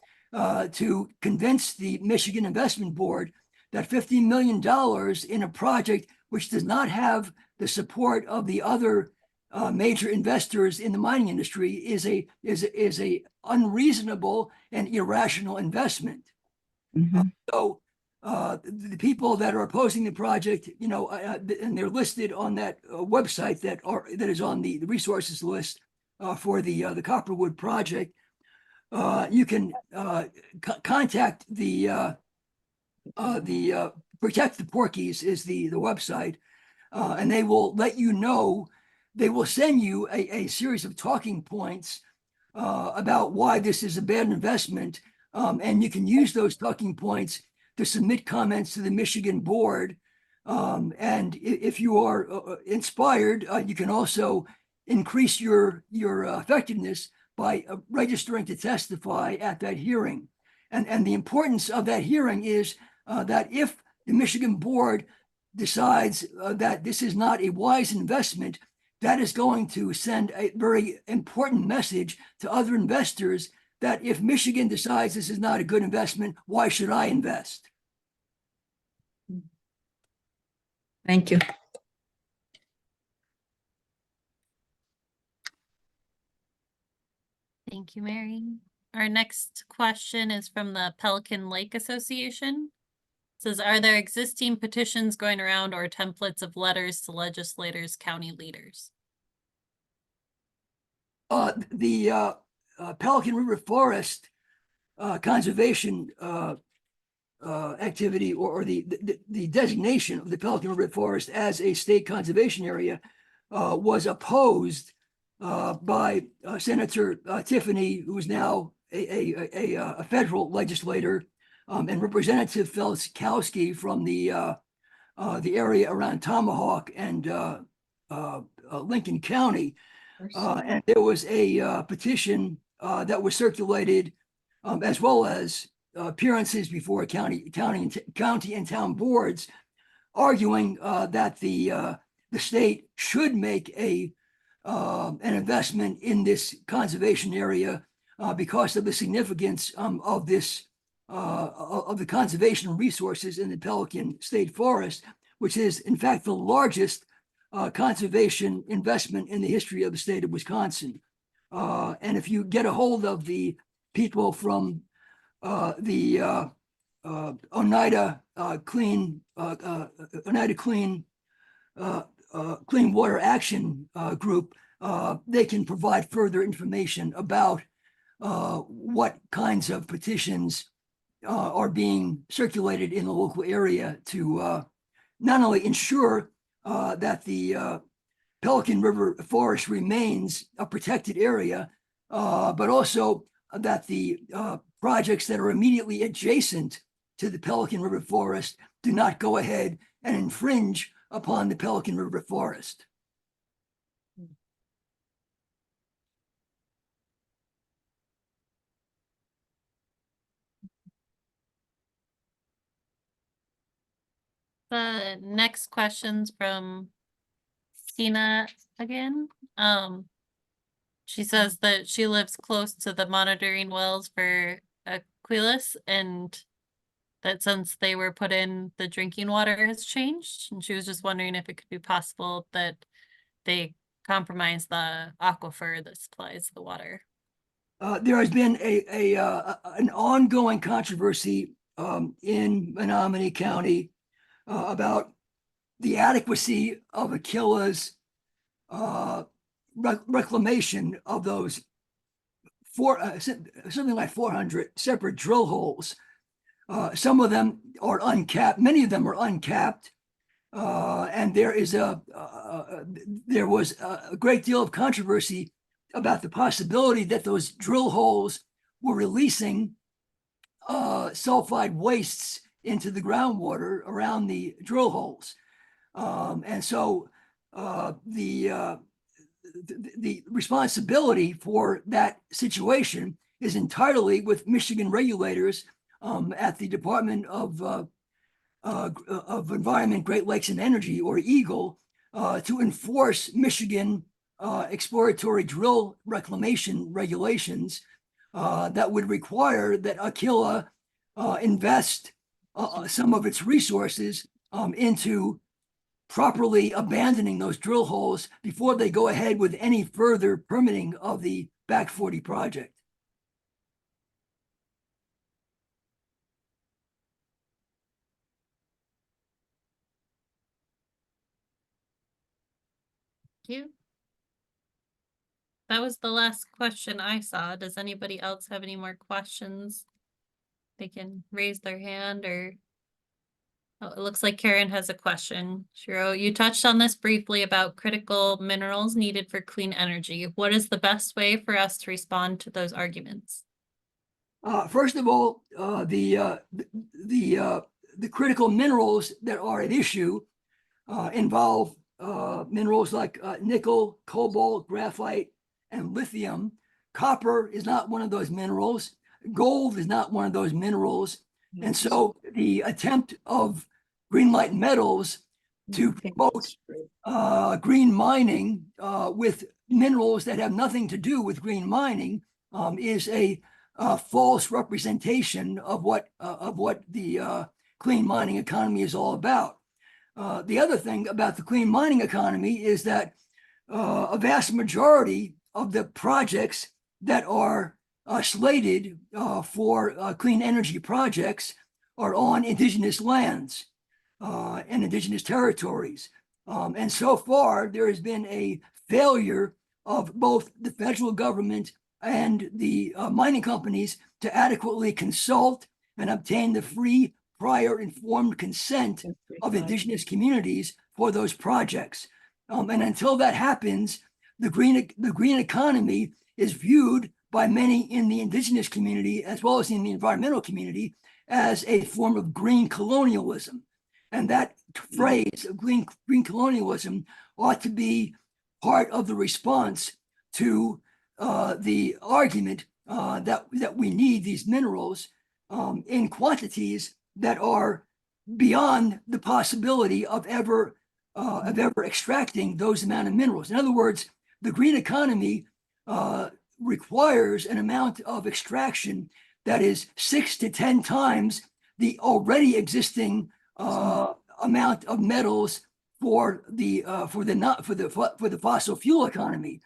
to convince the Michigan Investment Board that $15 million in a project which does not have the support of the other major investors in the mining industry is a unreasonable and irrational investment. So the people that are opposing the project, and they're listed on that website that is on the resources list for the Copperwood project. You can contact the Protect the Porkies is the website, and they will let you know. They will send you a series of talking points about why this is a bad investment, and you can use those talking points to submit comments to the Michigan board. And if you are inspired, you can also increase your effectiveness by registering to testify at that hearing. And the importance of that hearing is that if the Michigan board decides that this is not a wise investment, that is going to send a very important message to other investors that if Michigan decides this is not a good investment, why should I invest? Thank you. Thank you, Mary. Our next question is from the Pelican Lake Association. It says, are there existing petitions going around or templates of letters to legislators, county leaders? The Pelican River Forest conservation activity, or the designation of the Pelican River Forest as a state conservation area was opposed by Senator Tiffany, who is now a federal legislator, and Representative Felskowski from the area around Tomahawk and Lincoln County. And there was a petition that was circulated, as well as appearances before county and town boards, arguing that the state should make an investment in this conservation area because of the significance of the conservation resources in the Pelican State Forest, which is in fact the largest conservation investment in the history of the state of Wisconsin. And if you get a hold of the people from the Oneida Clean Water Action Group, they can provide further information about what kinds of petitions are being circulated in the local area to not only ensure that the Pelican River Forest remains a protected area, but also that the projects that are immediately adjacent to the Pelican River Forest do not go ahead and infringe upon the Pelican River Forest. The next question's from Tina again. She says that she lives close to the monitoring wells for Aquilas, and that since they were put in, the drinking water has changed. And she was just wondering if it could be possible that they compromise the aquifer that supplies the water. There has been an ongoing controversy in Menominee County about the adequacy of Aquila's reclamation of those something like 400 separate drill holes. Some of them are uncapped. Many of them are uncapped. And there was a great deal of controversy about the possibility that those drill holes were releasing sulfide wastes into the groundwater around the drill holes. And so the responsibility for that situation is entirely with Michigan regulators at the Department of Environment, Great Lakes and Energy, or EGLE, to enforce Michigan exploratory drill reclamation regulations that would require that Aquila invest some of its resources into properly abandoning those drill holes before they go ahead with any further permitting of the Back 40 project. Thank you. That was the last question I saw. Does anybody else have any more questions? They can raise their hand or... Oh, it looks like Karen has a question. Shiro, you touched on this briefly about critical minerals needed for clean energy. What is the best way for us to respond to those arguments? First of all, the critical minerals that are at issue involve minerals like nickel, cobalt, graphite, and lithium. Copper is not one of those minerals. Gold is not one of those minerals. And so the attempt of Greenlight Metals to promote green mining with minerals that have nothing to do with green mining is a false representation of what the clean mining economy is all about. The other thing about the clean mining economy is that a vast majority of the projects that are slated for clean energy projects are on indigenous lands and indigenous territories. And so far, there has been a failure of both the federal government and the mining companies to adequately consult and obtain the free, prior informed consent of indigenous communities for those projects. And until that happens, the green economy is viewed by many in the indigenous community, as well as in the environmental community, as a form of green colonialism. And that phrase of green colonialism ought to be part of the response to the argument that we need these minerals in quantities that are beyond the possibility of ever extracting those amount of minerals. In other words, the green economy requires an amount of extraction that is 6 to 10 times the already existing amount of metals for the fossil fuel economy.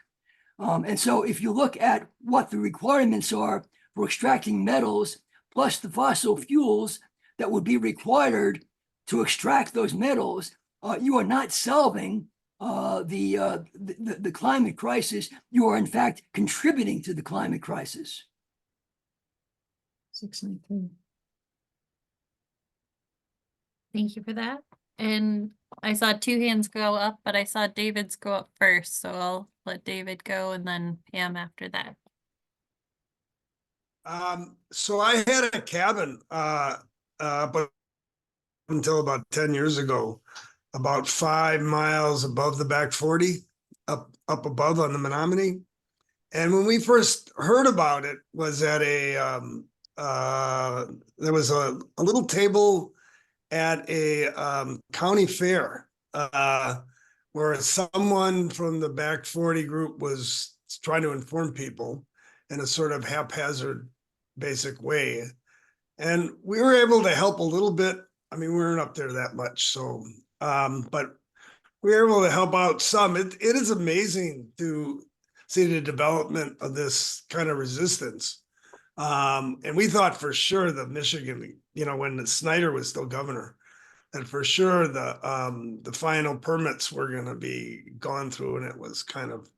And so if you look at what the requirements are for extracting metals, plus the fossil fuels that would be required to extract those metals, you are not solving the climate crisis. You are in fact contributing to the climate crisis. 619. Thank you for that. And I saw two hands go up, but I saw David's go up first, so I'll let David go and then Pam after that. So I had a cabin, but until about 10 years ago, about 5 miles above the back 40, up above on the Menominee. And when we first heard about it was at there was a little table at a county fair where someone from the back 40 group was trying to inform people in a sort of haphazard basic way. And we were able to help a little bit. I mean, we weren't up there that much, so but we were able to help out some. It is amazing to see the development of this kind of resistance. And we thought for sure that Michigan, when Snyder was still governor, that for sure the final permits were going to be gone through, and it was kind of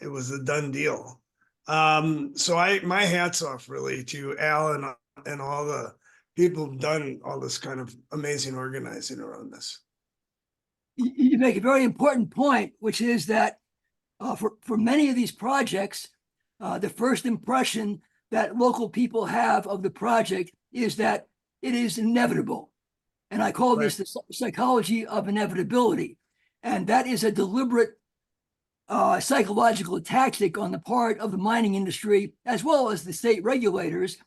it was a done deal. So my hats off really to Al and all the people who've done all this kind of amazing organizing around this. You make a very important point, which is that for many of these projects, the first impression that local people have of the project is that it is inevitable. And I call this the psychology of inevitability. And that is a deliberate psychological tactic on the part of the mining industry, as well as the state regulators,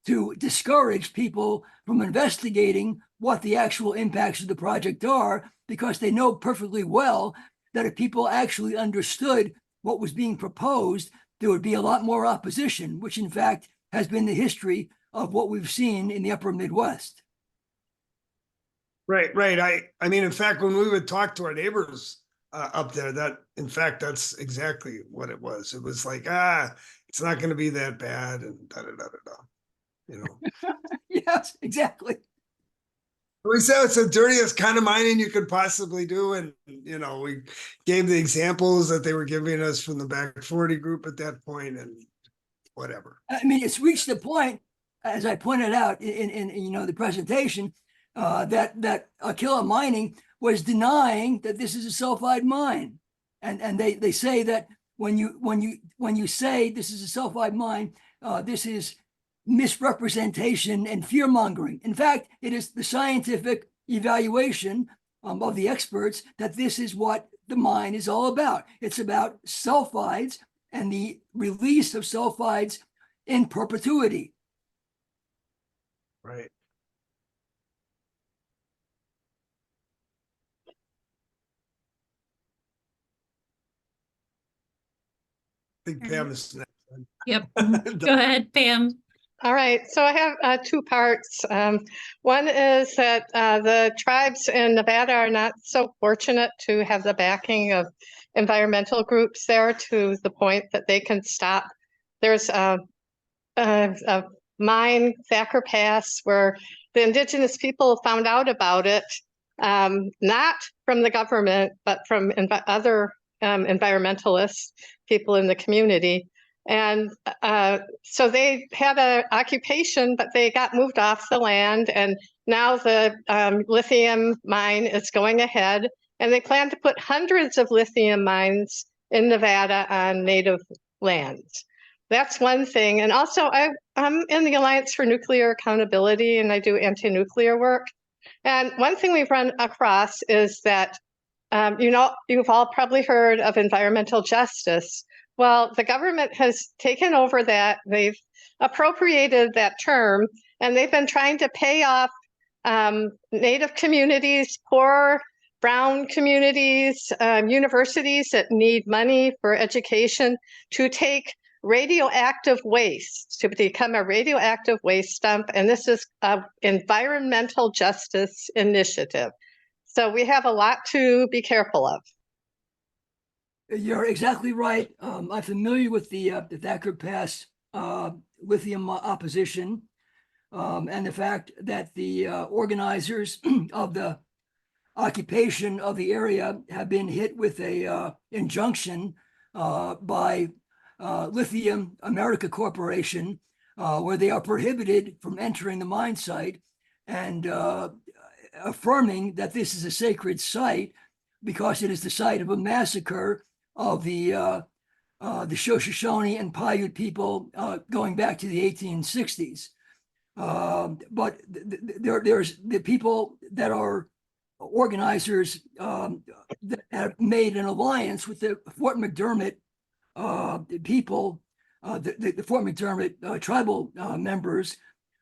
to discourage people from investigating what the actual impacts of the project are, because they know perfectly well that if people actually understood what was being proposed, there would be a lot more opposition, which in fact has been the history of what we've seen in the upper Midwest. Right. I mean, in fact, when we would talk to our neighbors up there, that's exactly what it was. It was like, it's not going to be that bad, and da. Yes, exactly. We said it's the dirtiest kind of mining you could possibly do. And, we gave the examples that they were giving us from the back 40 group at that point, and whatever. I mean, it's reached the point, as I pointed out in the presentation, that Aquila Mining was denying that this is a sulfide mine. And they say that when you say this is a sulfide mine, this is misrepresentation and fear mongering. In fact, it is the scientific evaluation of the experts that this is what the mine is all about. It's about sulfides and the release of sulfides in perpetuity. Right. I think Pam is next. Yep. Go ahead, Pam. All right, so I have two parts. One is that the tribes in Nevada are not so fortunate to have the backing of environmental groups there to the point that they can stop. There's a mine, Thacker Pass, where the indigenous people found out about it, not from the government, but from other environmentalists, people in the community. And so they had an occupation, but they got moved off the land. And now the lithium mine is going ahead. And they plan to put hundreds of lithium mines in Nevada on native lands. That's one thing. And also, I'm in the Alliance for Nuclear Accountability, and I do anti-nuclear work. And one thing we've run across is that, you've all probably heard of environmental justice. Well, the government has taken over that. They've appropriated that term, and they've been trying to pay off Native communities, poor brown communities, universities that need money for education to take radioactive waste to become a radioactive waste dump. And this is an environmental justice initiative. So we have a lot to be careful of. You're exactly right. I'm familiar with the Thacker Pass lithium opposition, and the fact that the organizers of the occupation of the area have been hit with a injunction by Lithium America Corporation, where they are prohibited from entering the mine site. And affirming that this is a sacred site because it is the site of a massacre of the Shoshone and Paiute people going back to the 1860s. But there's the people that are organizers that have made an alliance with the Fort McDermott people, the Fort McDermott tribal members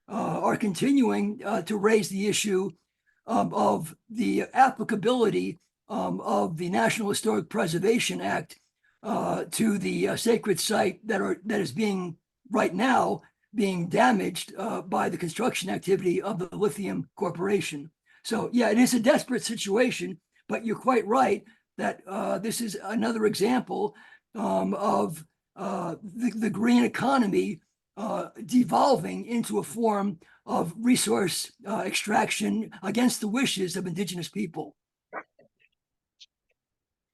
are continuing to raise the issue of the applicability of the National Historic Preservation Act to the sacred site that is being right now being damaged by the construction activity of the Lithium Corporation. So yeah, it is a desperate situation, but you're quite right that this is another example of the green economy devolving into a form of resource extraction against the wishes of indigenous people.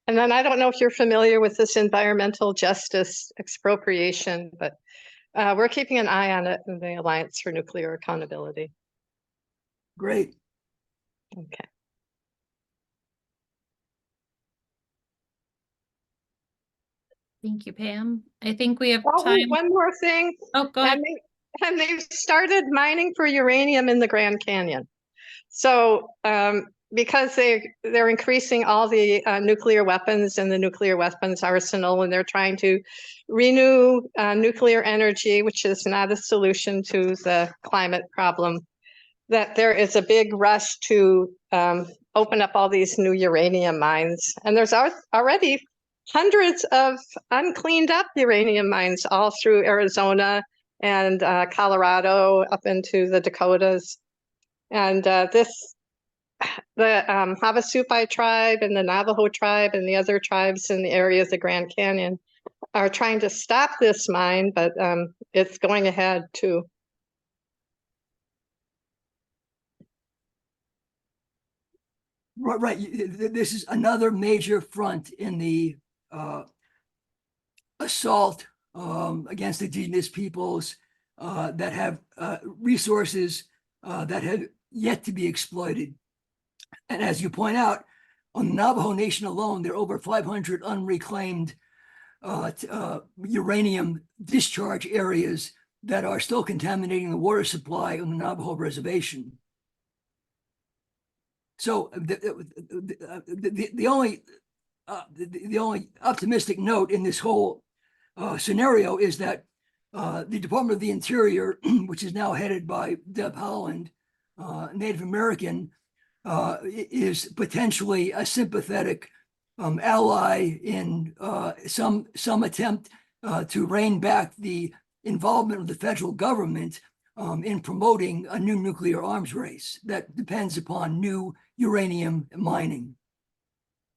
And then I don't know if you're familiar with this environmental justice expropriation, but we're keeping an eye on it in the Alliance for Nuclear Accountability. Great. Okay. Thank you, Pam. I think we have Oh, time. one more thing. Oh, go ahead. And they've started mining for uranium in the Grand Canyon. So because they're increasing all the nuclear weapons in the nuclear weapons arsenal, and they're trying to renew nuclear energy, which is not a solution to the climate problem, that there is a big rush to open up all these new uranium mines. And there's already hundreds of uncleaned up uranium mines all through Arizona and Colorado up into the Dakotas. And the Havasupai tribe and the Navajo tribe and the other tribes in the areas of Grand Canyon are trying to stop this mine, but it's going ahead too. Right. This is another major front in the assault against indigenous peoples that have resources that have yet to be exploited. And as you point out, on the Navajo Nation alone, there are over 500 unreclaimed uranium discharge areas that are still contaminating the water supply on the Navajo reservation. So the only optimistic note in this whole scenario is that the Department of the Interior, which is now headed by Deb Haaland, Native American, is potentially a sympathetic ally in some attempt to rein back the involvement of the federal government in promoting a new nuclear arms race that depends upon new uranium mining.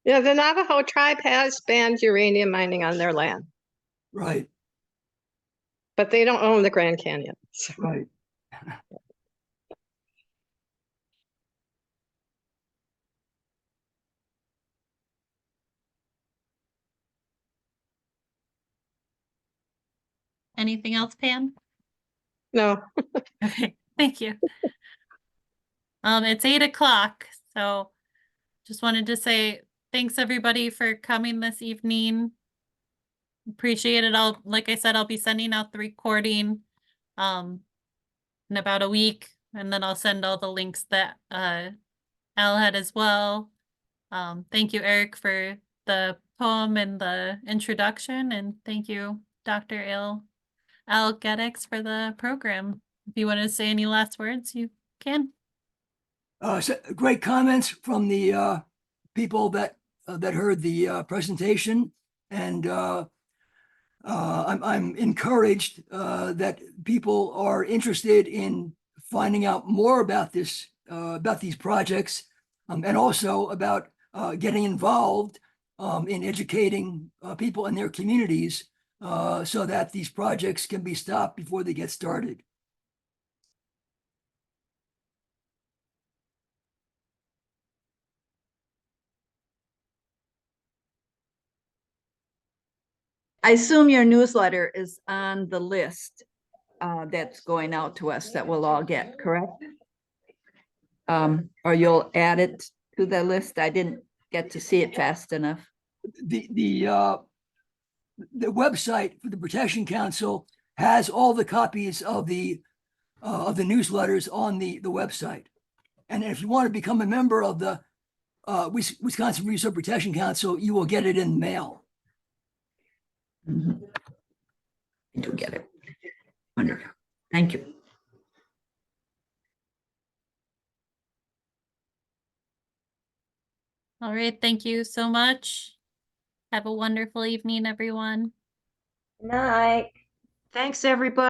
Yeah, the Navajo tribe has banned uranium mining on their land. Right. But they don't own the Grand Canyon. So. Right. Anything else, Pam? No. Okay, thank you. It's 8 o'clock, so just wanted to say thanks everybody for coming this evening. Appreciate it. Like I said, I'll be sending out the recording in about a week, and then I'll send all the links that Al had as well. Thank you, Eric, for the poem and the introduction, and thank you, Dr. Al Gedicks, for the program. If you want to say any last words, you can. So great comments from the people that heard the presentation, and I'm encouraged that people are interested in finding out more about this about these projects, and also about getting involved in educating people in their communities so that these projects can be stopped before they get started. I assume your newsletter is on the list that's going out to us that we'll all get, correct? or you'll add it to the list. I didn't get to see it fast enough. The website for the Protection Council has all the copies of the newsletters on the website. And if you want to become a member of the Wisconsin Resource Protection Council, you will get it in the mail. Mhm. I do get it. Wonderful. Thank you. All right, thank you so much. Have a wonderful evening, everyone. Night. Thanks, everybody.